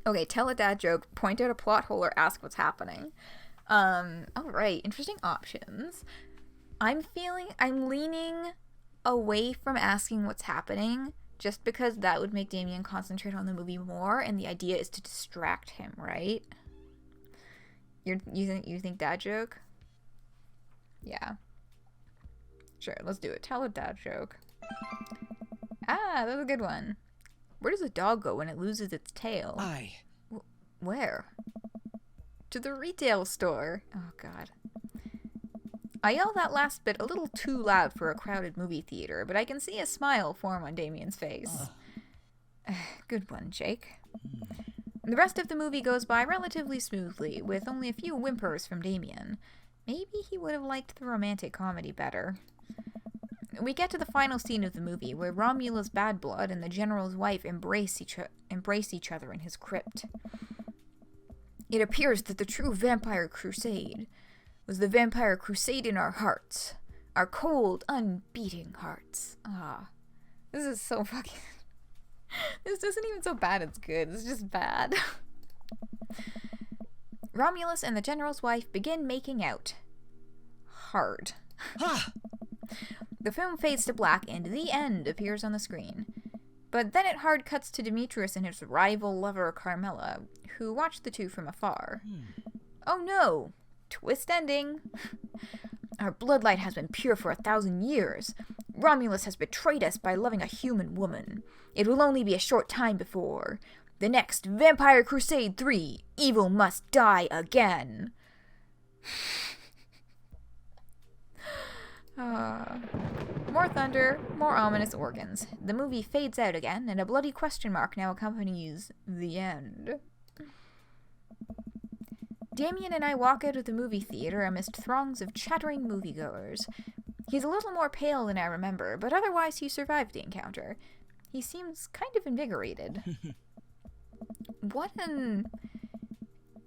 Okay, tell a dad joke, point out a plot hole, or ask what's happening. Alright, interesting options. I'm leaning away from asking what's happening, just because that would make Damien concentrate on the movie more, and the idea is to distract him, right? You think dad joke? Yeah. Sure, let's do it. Tell a dad joke. Ah, that's a good one. Where does a dog go when it loses its tail? Where? To the retail store. Oh, God. I yell that last bit a little too loud for a crowded movie theater, but I can see a smile form on Damien's face. Good one, Jake. The rest of the movie goes by relatively smoothly, with only a few whimpers from Damien. Maybe he would have liked the romantic comedy better. We get to the final scene of the movie, where Romulus Bad Blood and the General's wife embrace each other in his crypt. It appears that the true vampire crusade was the vampire crusade in our hearts. Our cold, unbeating hearts. Ah. This is so fucking... This isn't even so bad it's good. It's just bad. Romulus and the general's wife begin making out. Hard. The film fades to black and the end appears on the screen. But then it hard cuts to Demetrius and his rival lover Carmela, who watch the two from afar. Oh no! Twist ending! Our bloodline has been pure for 1,000 years. Romulus has betrayed us by loving a human woman. It will only be a short time before the next Vampire Crusade 3, Evil Must Die Again. More thunder, more ominous organs. The movie fades out again, and a bloody question mark now accompanies the end. Damien and I walk out of the movie theater amidst throngs of chattering moviegoers. He's a little more pale than I remember, but otherwise he survived the encounter. He seems kind of invigorated. What an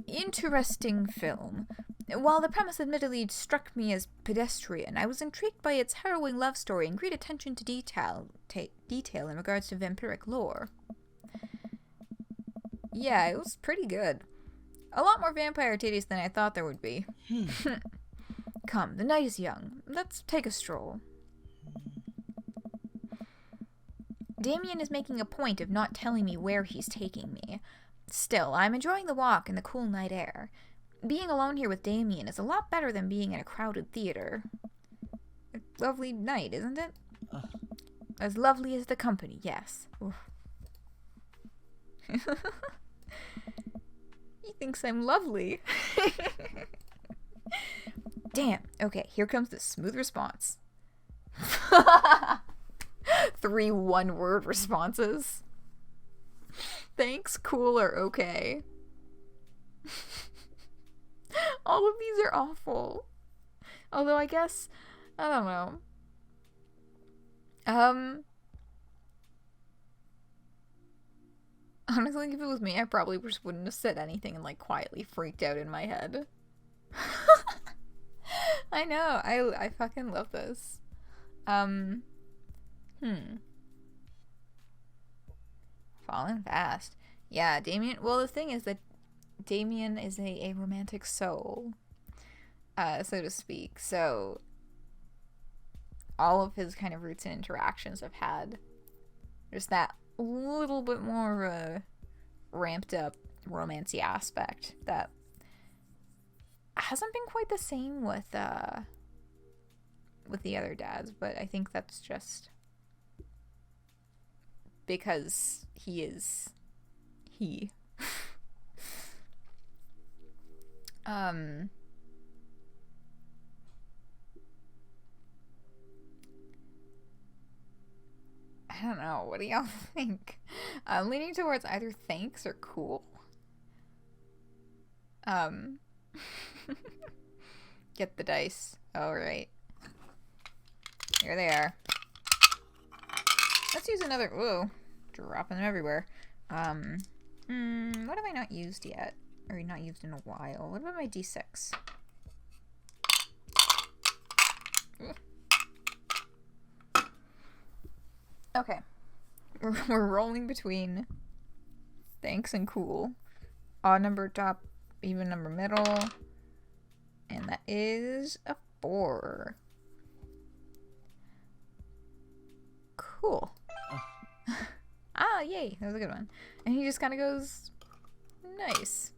interesting film. While the premise admittedly struck me as pedestrian, I was intrigued by its harrowing love story and great attention to detail in regards to vampiric lore. Yeah, it was pretty good. A lot more vampire titties than I thought there would be. Come, the night is young. Let's take a stroll. Damien is making a point of not telling me where he's taking me. Still, I'm enjoying the walk and the cool night air. Being alone here with Damien is a lot better than being in a crowded theater. A lovely night, isn't it? As lovely as the company, yes. He thinks I'm lovely. Damn. Okay, here comes the smooth response. 3 one-word responses. Thanks, cool, or okay. All of these are awful. Although I guess, I don't know. Honestly, if it was me, I probably just wouldn't have said anything and, like, quietly freaked out in my head. I know. I fucking love this. Falling fast. Yeah, Damien... Well, the thing is that Damien is a romantic soul, so to speak. So, all of his kind of roots and interactions have had just that little bit more ramped up romancy aspect that hasn't been quite the same with the other dads, but I think that's just because he is he. I don't know. What do y'all think? I'm leaning towards either thanks or cool. Get the dice. All right. Here they are. Let's use another. Whoa. Dropping them everywhere. What have I not used yet? Or not used in a while. What about my D6? Okay. We're rolling between thanks and cool. Odd number top, even number middle. And that is a 4. Cool. Ah, yay. That was a good one. And he just kind of goes, nice.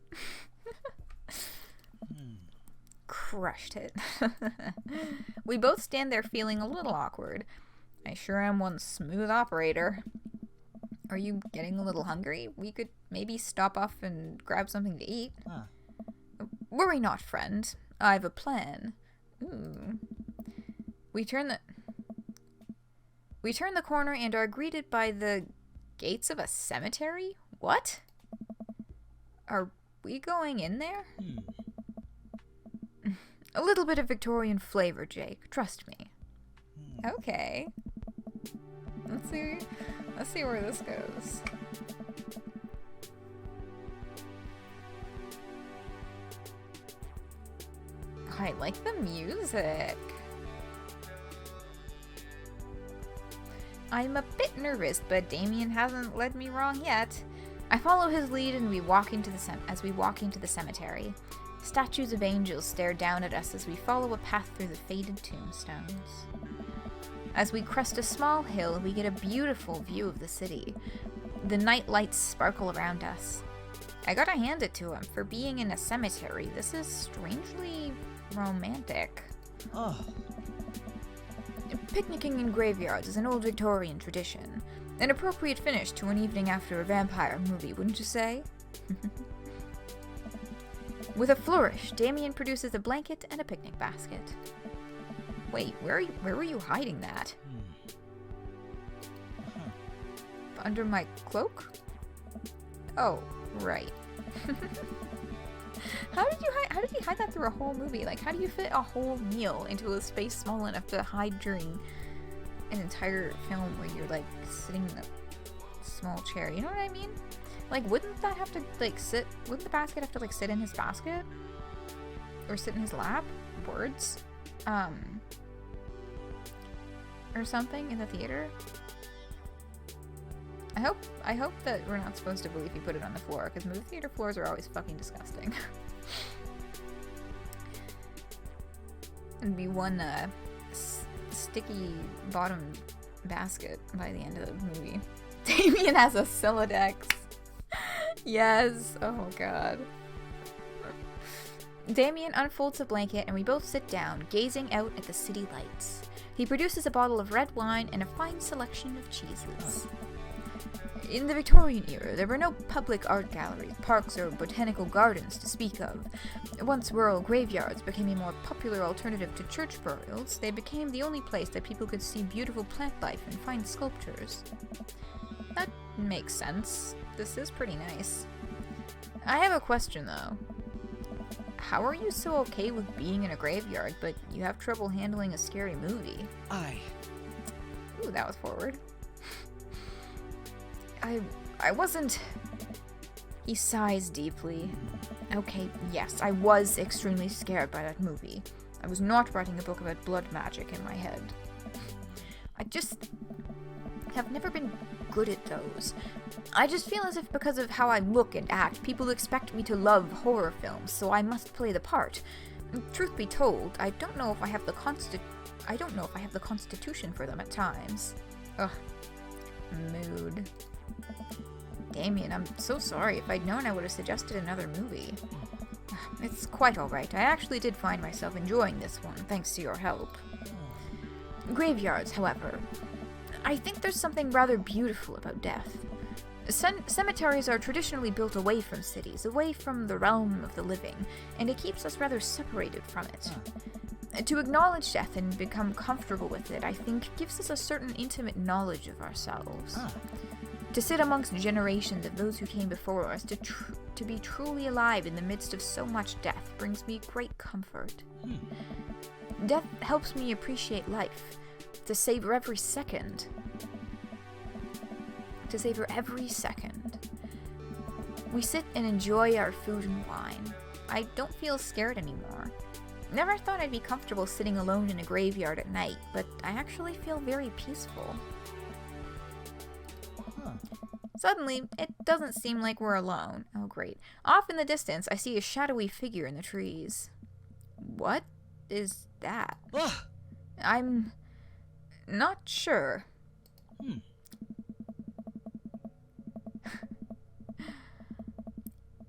Crushed it. We both stand there feeling a little awkward. I sure am one smooth operator. Are you getting a little hungry? We could maybe stop off and grab something to eat. Worry not, friend. I've a plan. Ooh. We turn the corner and are greeted by the gates of a cemetery? What? Are we going in there? A little bit of Victorian flavor, Jake. Trust me. Okay. Let's see where this goes. I like the music. I'm a bit nervous, but Damien hasn't led me wrong yet. I follow his lead and we walk into the cemetery. Statues of angels stare down at us as we follow a path through the faded tombstones. As we crest a small hill, we get a beautiful view of the city. The night lights sparkle around us. I gotta hand it to him. For being in a cemetery, this is strangely romantic. Oh, Picnicking in graveyards is an old Victorian tradition. An appropriate finish to an evening after a vampire movie, wouldn't you say? With a flourish, Damien produces a blanket and a picnic basket. Wait, where were you hiding that? Under my cloak? Oh, right. How did you hide that through a whole movie? Like, how do you fit a whole meal into a space small enough to hide during an entire film where you're like sitting in a small chair? You know what I mean? Like, wouldn't that have to like sit? Wouldn't the basket have to like sit in his basket or sit in his lap? Words, or something in the theater. I hope that we're not supposed to believe he put it on the floor, because movie theater floors are always fucking disgusting. It'd be one sticky bottom basket by the end of the movie. Damien has a Silodex. Yes. Oh god. Damien unfolds a blanket and we both sit down, gazing out at the city lights. He produces a bottle of red wine and a fine selection of cheeses. In the Victorian era, there were no public art galleries, parks, or botanical gardens to speak of. Once rural graveyards became a more popular alternative to church burials, they became the only place that people could see beautiful plant life and fine sculptures. That makes sense. This is pretty nice. I have a question, though. How are you so okay with being in a graveyard, but you have trouble handling a scary movie? Ooh, that was forward. I wasn't... He sighs deeply. Okay, yes, I was extremely scared by that movie. I was not writing a book about blood magic in my head. I just have never been good at those. I just feel as if because of how I look and act, people expect me to love horror films, so I must play the part. Truth be told, I don't know if I have the constitution for them at times. Ugh. Mood. Damien, I'm so sorry. If I'd known, I would have suggested another movie. It's quite alright. I actually did find myself enjoying this one, thanks to your help. Graveyards, however. I think there's something rather beautiful about death. Cemeteries are traditionally built away from cities, away from the realm of the living, and it keeps us rather separated from it. To acknowledge death and become comfortable with it, I think, gives us a certain intimate knowledge of ourselves. To sit amongst generations of those who came before us, to be truly alive in the midst of so much death, brings me great comfort. Death helps me appreciate life, to savor every second. We sit and enjoy our food and wine. I don't feel scared anymore. Never thought I'd be comfortable sitting alone in a graveyard at night, but I actually feel very peaceful. Suddenly, it doesn't seem like we're alone. Oh, great. Off in the distance, I see a shadowy figure in the trees. What is that? I'm not sure.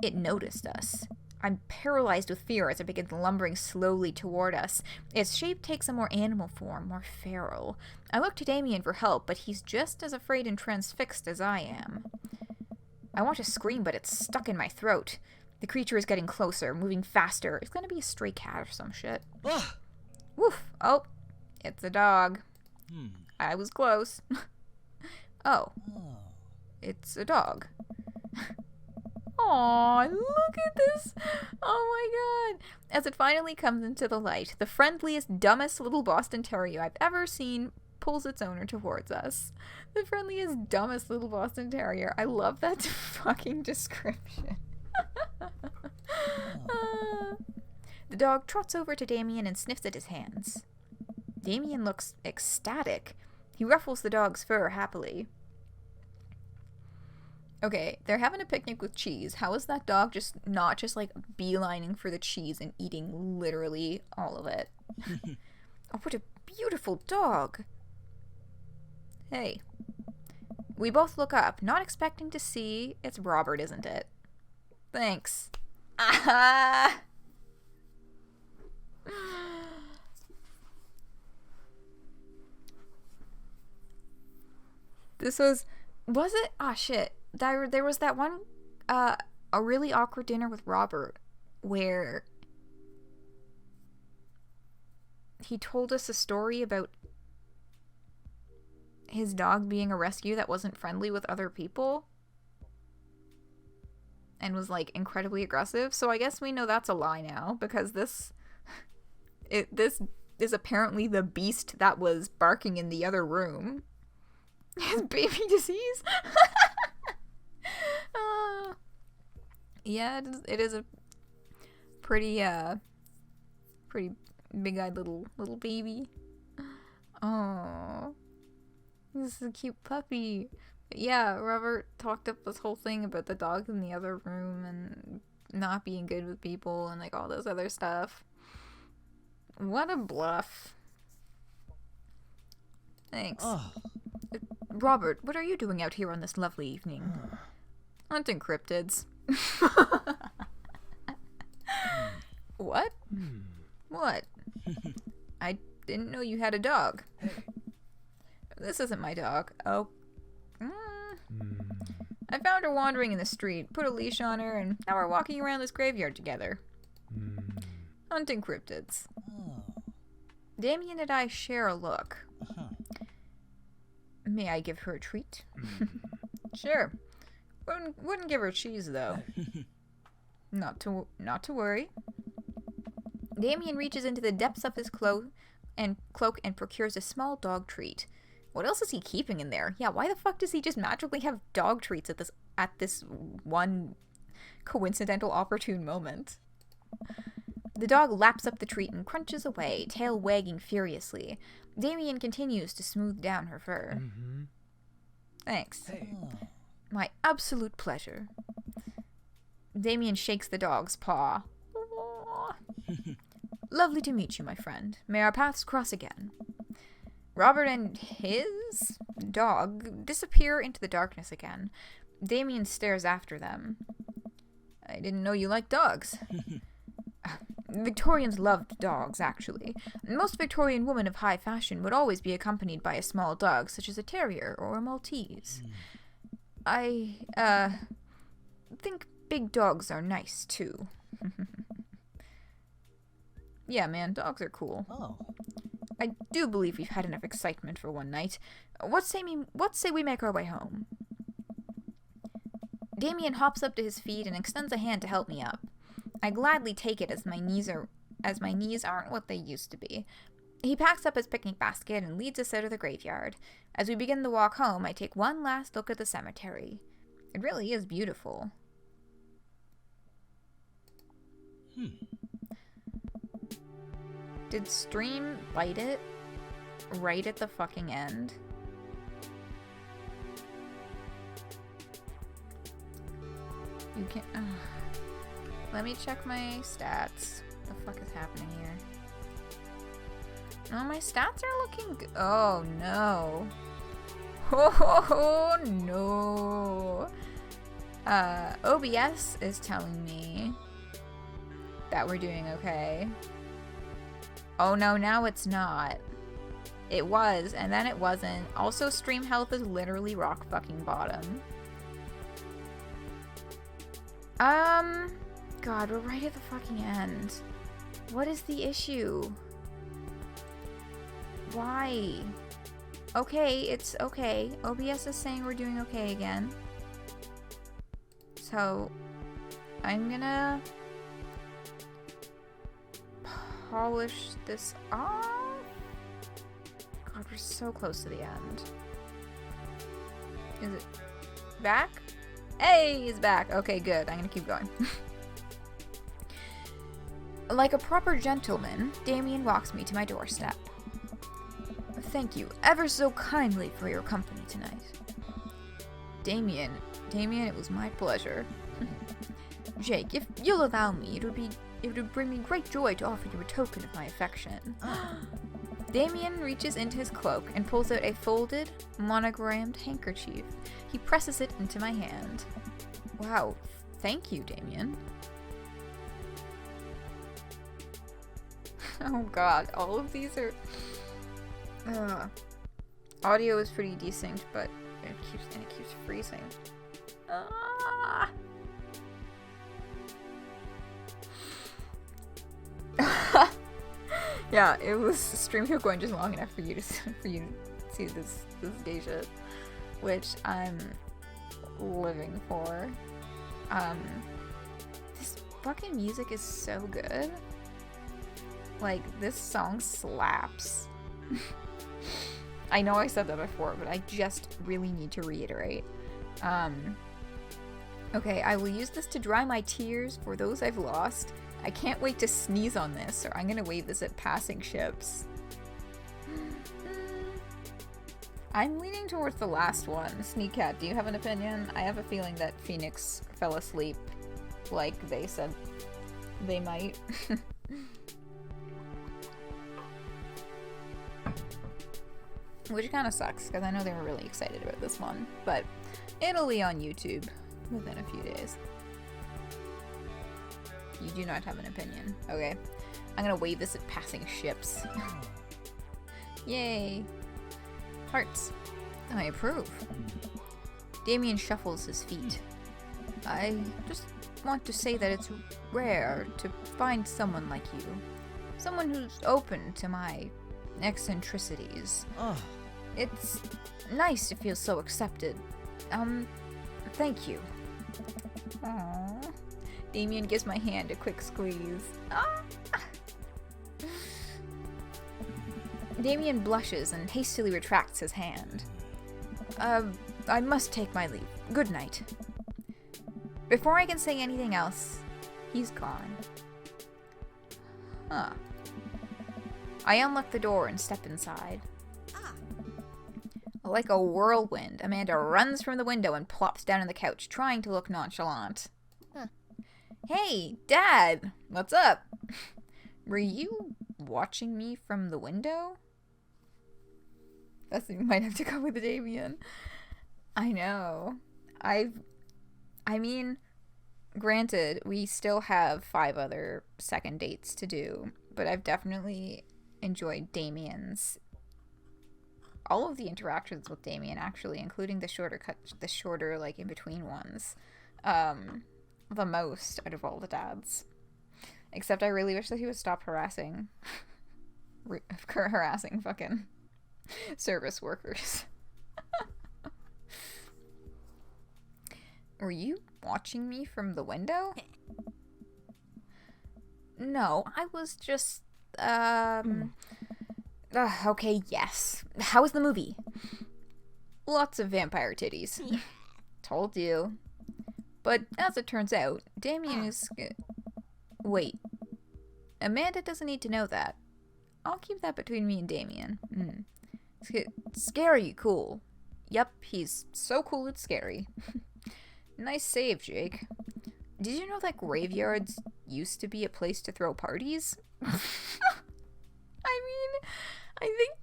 It noticed us. I'm paralyzed with fear as it begins lumbering slowly toward us. Its shape takes a more animal form, more feral. I look to Damien for help, but he's just as afraid and transfixed as I am. I want to scream, but it's stuck in my throat. The creature is getting closer, moving faster. It's gonna be a stray cat or some shit. Woof! Oh, it's a dog. I was close. Oh. It's a dog. Aw, look at this! Oh my god! As it finally comes into the light, the friendliest, dumbest little Boston Terrier I've ever seen pulls its owner towards us. The friendliest, dumbest little Boston Terrier. I love that fucking description. The dog trots over to Damien and sniffs at his hands. Damien looks ecstatic. He ruffles the dog's fur happily. Okay, they're having a picnic with cheese. How is that dog not just like beelining for the cheese and eating literally all of it? Oh, what a beautiful dog. Hey. We both look up, not expecting to see it's Robert, isn't it? Thanks. Ah! This was it? Ah, shit. There was that one, a really awkward dinner with Robert where he told us a story about his dog being a rescue that wasn't friendly with other people and was like incredibly aggressive. So I guess we know that's a lie now, because this is apparently the beast that was barking in the other room. His baby disease. Yeah, it is a pretty big-eyed little baby. Oh, this is a cute puppy. But yeah, Robert talked up this whole thing about the dog in the other room and not being good with people and like all this other stuff. What a bluff. Thanks. Oh. Robert, what are you doing out here on this lovely evening? Hunting cryptids. What? What? I didn't know you had a dog. This isn't my dog. Oh. I found her wandering in the street, put a leash on her, and now we're walking around this graveyard together. Hunting cryptids. Oh. Damien and I share a look. May I give her a treat? Sure. Wouldn't give her cheese, though. Not to worry. Damien reaches into the depths of his cloak and procures a small dog treat. What else is he keeping in there? Yeah, why the fuck does he just magically have dog treats at this one coincidental opportune moment? The dog laps up the treat and crunches away, tail wagging furiously. Damien continues to smooth down her fur. Thanks. Hey. My absolute pleasure. Damien shakes the dog's paw. Lovely to meet you, my friend. May our paths cross again. Robert and his dog disappear into the darkness again. Damien stares after them. I didn't know you liked dogs. Victorians loved dogs, actually. Most Victorian women of high fashion would always be accompanied by a small dog, such as a terrier or a Maltese. I think big dogs are nice, too. Yeah, man, dogs are cool. Oh. I do believe we've had enough excitement for one night. What say we make our way home? Damien hops up to his feet and extends a hand to help me up. I gladly take it as my knees aren't what they used to be. He packs up his picnic basket and leads us out of the graveyard. As we begin the walk home, I take one last look at the cemetery. It really is beautiful. Did Stream bite it right at the fucking end? You can't... Let me check my stats. What the fuck is happening here? Oh, my stats are looking good. Oh, no. Oh, no. OBS is telling me that we're doing okay. Oh, no, now it's not. It was, and then it wasn't. Also, stream health is literally rock fucking bottom. God, we're right at the fucking end. What is the issue? Why? Okay, it's okay. OBS is saying we're doing okay again. So, I'm gonna polish this off. God, we're so close to the end. Is it back? Hey, he's back. Okay, good. I'm gonna keep going. Like a proper gentleman, Damien walks me to my doorstep. Thank you ever so kindly for your company tonight. Damien, it was my pleasure. Jake, if you'll allow me, it would bring me great joy to offer you a token of my affection. Damien reaches into his cloak and pulls out a folded, monogrammed handkerchief. He presses it into my hand. Wow, thank you, Damien. Oh god, all of these are... Audio is pretty decent, but it keeps freezing. Yeah, it was stream going just long enough for you to see this gay shit, which I'm living for. This fucking music is so good. Like, this song slaps. I know I said that before, but I just really need to reiterate. Okay, I will use this to dry my tears for those I've lost. I can't wait to sneeze on this, or I'm gonna wave this at passing ships. I'm leaning towards the last one. Sneak Cat, do you have an opinion? I have a feeling that Phoenix fell asleep like they said they might. Which kind of sucks, because I know they were really excited about this one. But it'll be on YouTube within a few days. You do not have an opinion. Okay. I'm gonna wave this at passing ships. Yay! Hearts. I approve. Damien shuffles his feet. I just want to say that it's rare to find someone like you. Someone who's open to my eccentricities. It's nice to feel so accepted. Thank you. Aww. Damien gives my hand a quick squeeze. Ah! Damien blushes and hastily retracts his hand. I must take my leave. Good night. Before I can say anything else, he's gone. Huh. I unlock the door and step inside. Like a whirlwind, Amanda runs from the window and plops down on the couch, trying to look nonchalant. Hey, Dad! What's up? Were you watching me from the window? You might have to go with Damien. I know. I mean, granted, we still have 5 other second dates to do, but I've definitely enjoyed Damien's... all of the interactions with Damien, actually, including the shorter, like, in-between ones. The most out of all the dads. Except I really wish that he would stop harassing fucking service workers. Were you watching me from the window? No, I was just, okay, yes. How was the movie? Lots of vampire titties. Yeah. Told you. But as it turns out, Damien is... Wait. Amanda doesn't need to know that. I'll keep that between me and Damien. Scary cool. Yep, he's so cool it's scary. Nice save, Jake. Did you know that graveyards used to be a place to throw parties? I mean, I think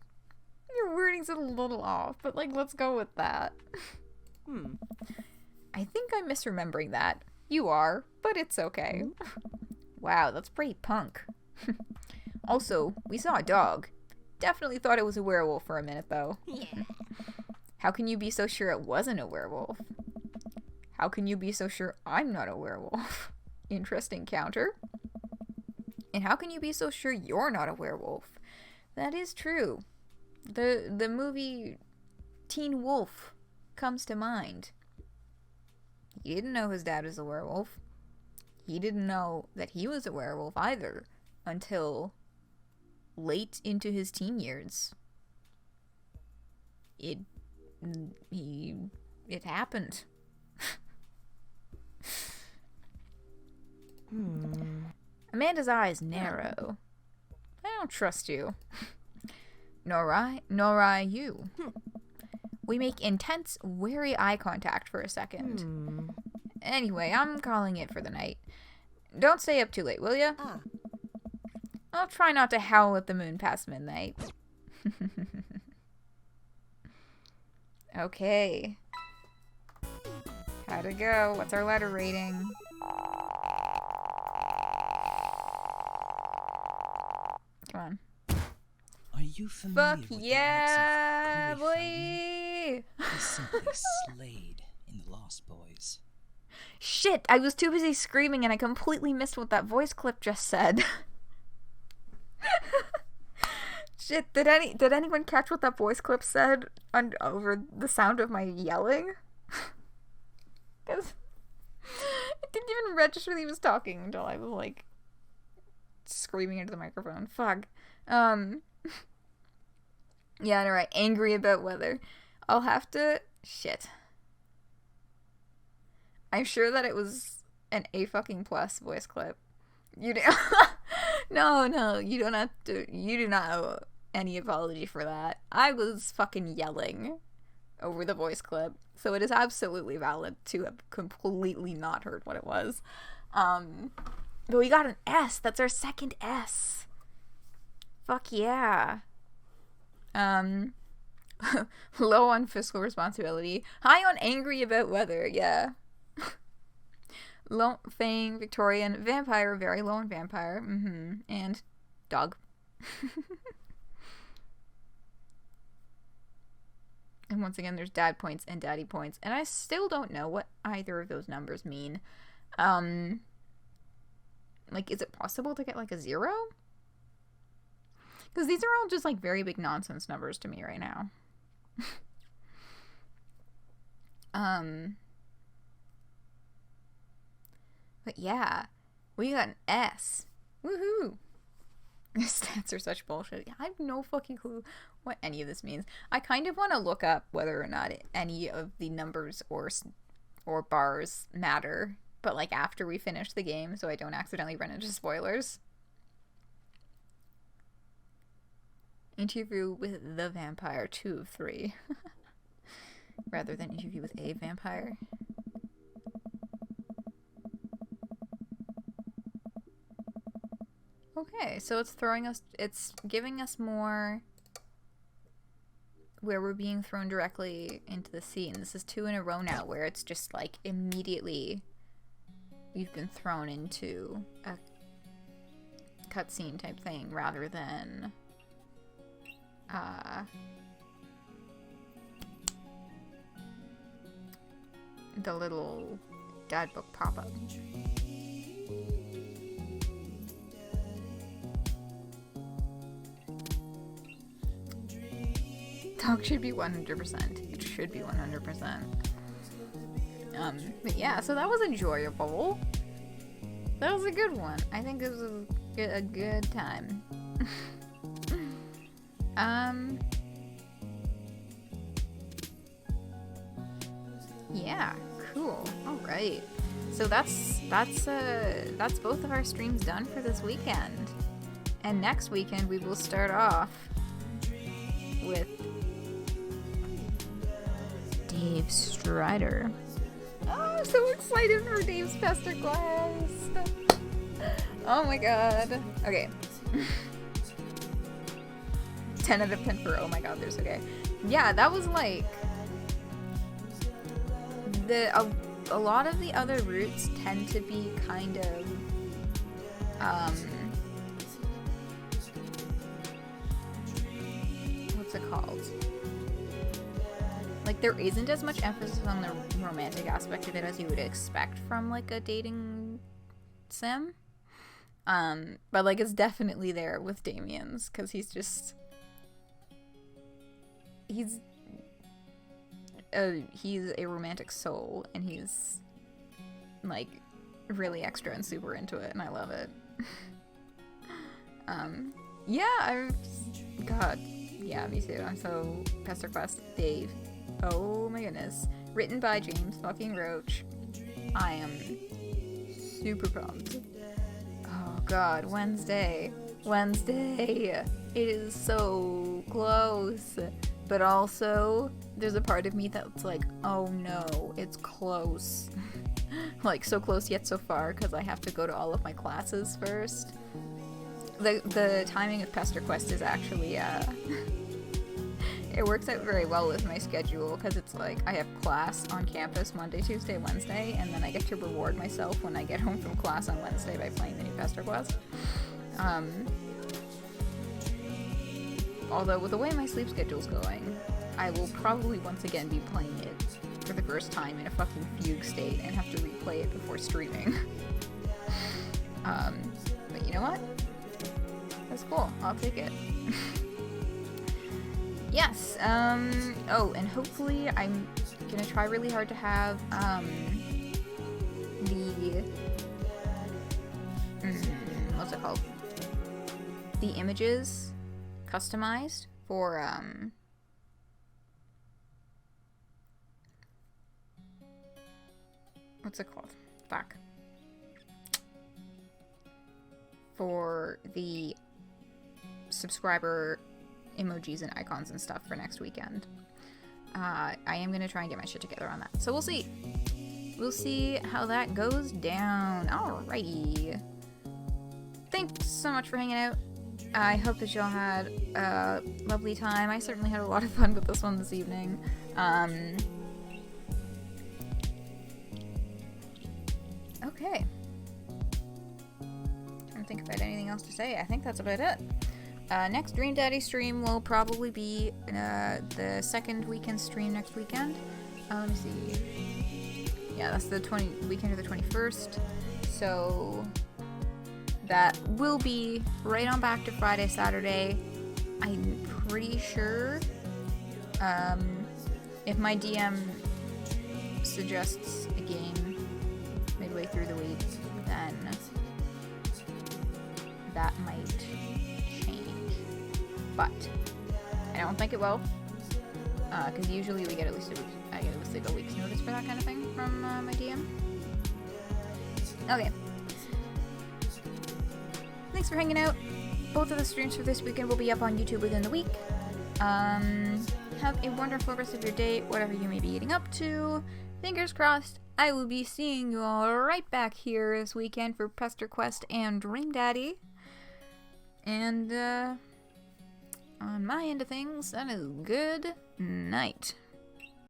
your wording's a little off, but, like, let's go with that. I think I'm misremembering that. You are, but it's okay. Wow, that's pretty punk. Also, we saw a dog. Definitely thought it was a werewolf for a minute, though. Yeah. How can you be so sure it wasn't a werewolf? How can you be so sure I'm not a werewolf? Interesting counter. And how can you be so sure you're not a werewolf? That is true. The movie Teen Wolf comes to mind. He didn't know his dad was a werewolf. He didn't know that he was a werewolf either until late into his teen years. It happened. Amanda's eyes narrow. I don't trust you. Nor I you. We make intense, wary eye contact for a second. Anyway, I'm calling it for the night. Don't stay up too late, will ya? I'll try not to howl at the moon past midnight. Okay. How'd it go? What's our letter rating? Come on. Are you familiar Fuck with the yeah, likes of Corey boy! Feldman? He simply slayed in The Lost Boys. Shit, I was too busy screaming and I completely missed what that voice clip just said. Shit, did anyone catch what that voice clip said over the sound of my yelling? Because it didn't even register that he was talking until I was like screaming into the microphone. Fuck. Yeah, alright. Angry about weather. I'll have to... Shit. I'm sure that it was an A fucking plus voice clip. You do... No, you don't have to... You do not owe any apology for that. I was fucking yelling over the voice clip, so it is absolutely valid to have completely not heard what it was. But we got an S. That's our second S. Fuck yeah. Low on fiscal responsibility. High on angry about weather. Yeah. Low Fang, Victorian, vampire, very low on vampire. And dog. And once again, there's dad points and daddy points. And I still don't know what either of those numbers mean. Like, is it possible to get, like, a 0? Because these are all just, like, very big nonsense numbers to me right now. But yeah, we got an S. Woohoo! Stats are such bullshit. I have no fucking clue what any of this means. I kind of want to look up whether or not any of the numbers or bars matter, but like after we finish the game, so I don't accidentally run into spoilers. Interview with the vampire 2 of 3. Rather than interview with a vampire. Okay, so it's giving us more where we're being thrown directly into the scene. This is 2 in a row now where it's just like immediately we've been thrown into a cutscene type thing rather than the little dad book pop-up. Dog should be 100%. It should be 100%. But yeah, so that was enjoyable. That was a good one. I think it was a good time. Yeah, cool. All right. So that's both of our streams done for this weekend. And next weekend we will start off with Dave Strider. Oh, I'm so excited for Dave's Pesterquest. Oh my god. Okay. 10 out of 10 for oh my god, they're so gay. Yeah, that was like a lot of the other routes tend to be kind of what's it called? Like, there isn't as much emphasis on the romantic aspect of it as you would expect from, like, a dating sim. But, like, it's definitely there with Damien's, because he's a romantic soul, and he's, like, really extra and super into it, and I love it. Yeah, God, yeah, me too. I'm so Pesterquest Dave. Oh my goodness. Written by James fucking Roach. I am super pumped. Oh god, Wednesday. Wednesday! It is so close. But also, there's a part of me that's like, oh no, it's close. Like, so close yet so far, because I have to go to all of my classes first. The timing of Pesterquest is actually, it works out very well with my schedule, because it's like, I have class on campus Monday, Tuesday, Wednesday, and then I get to reward myself when I get home from class on Wednesday by playing the new Pesterquest. Although, with the way my sleep schedule's going, I will probably once again be playing it for the first time in a fucking fugue state and have to replay it before streaming. But you know what? That's cool. I'll take it. Yes, oh, and hopefully I'm gonna try really hard to have, what's it called? The images customized for, what's it called? Fuck. For the subscriber emojis and icons and stuff for next weekend. I am gonna try and get my shit together on that. So we'll see. We'll see how that goes down. Alrighty. Thanks so much for hanging out. I hope that y'all had a lovely time. I certainly had a lot of fun with this one this evening. Okay. Trying to think if I had anything else to say. I think that's about it. Next Dream Daddy stream will probably be the second weekend stream next weekend. Let me see. Yeah, that's the weekend of the 21st. So that will be right on back to Friday, Saturday. I'm pretty sure. If my DM suggests a game midway through the week, then that might change. But I don't think it will, because usually we get at least a week's notice for that kind of thing from my DM. Okay. Thanks for hanging out. Both of the streams for this weekend will be up on YouTube within the week. Have a wonderful rest of your day, whatever you may be eating up to. Fingers crossed, I will be seeing you all right back here this weekend for Pesterquest and Dream Daddy. And, on my end of things, that is good night.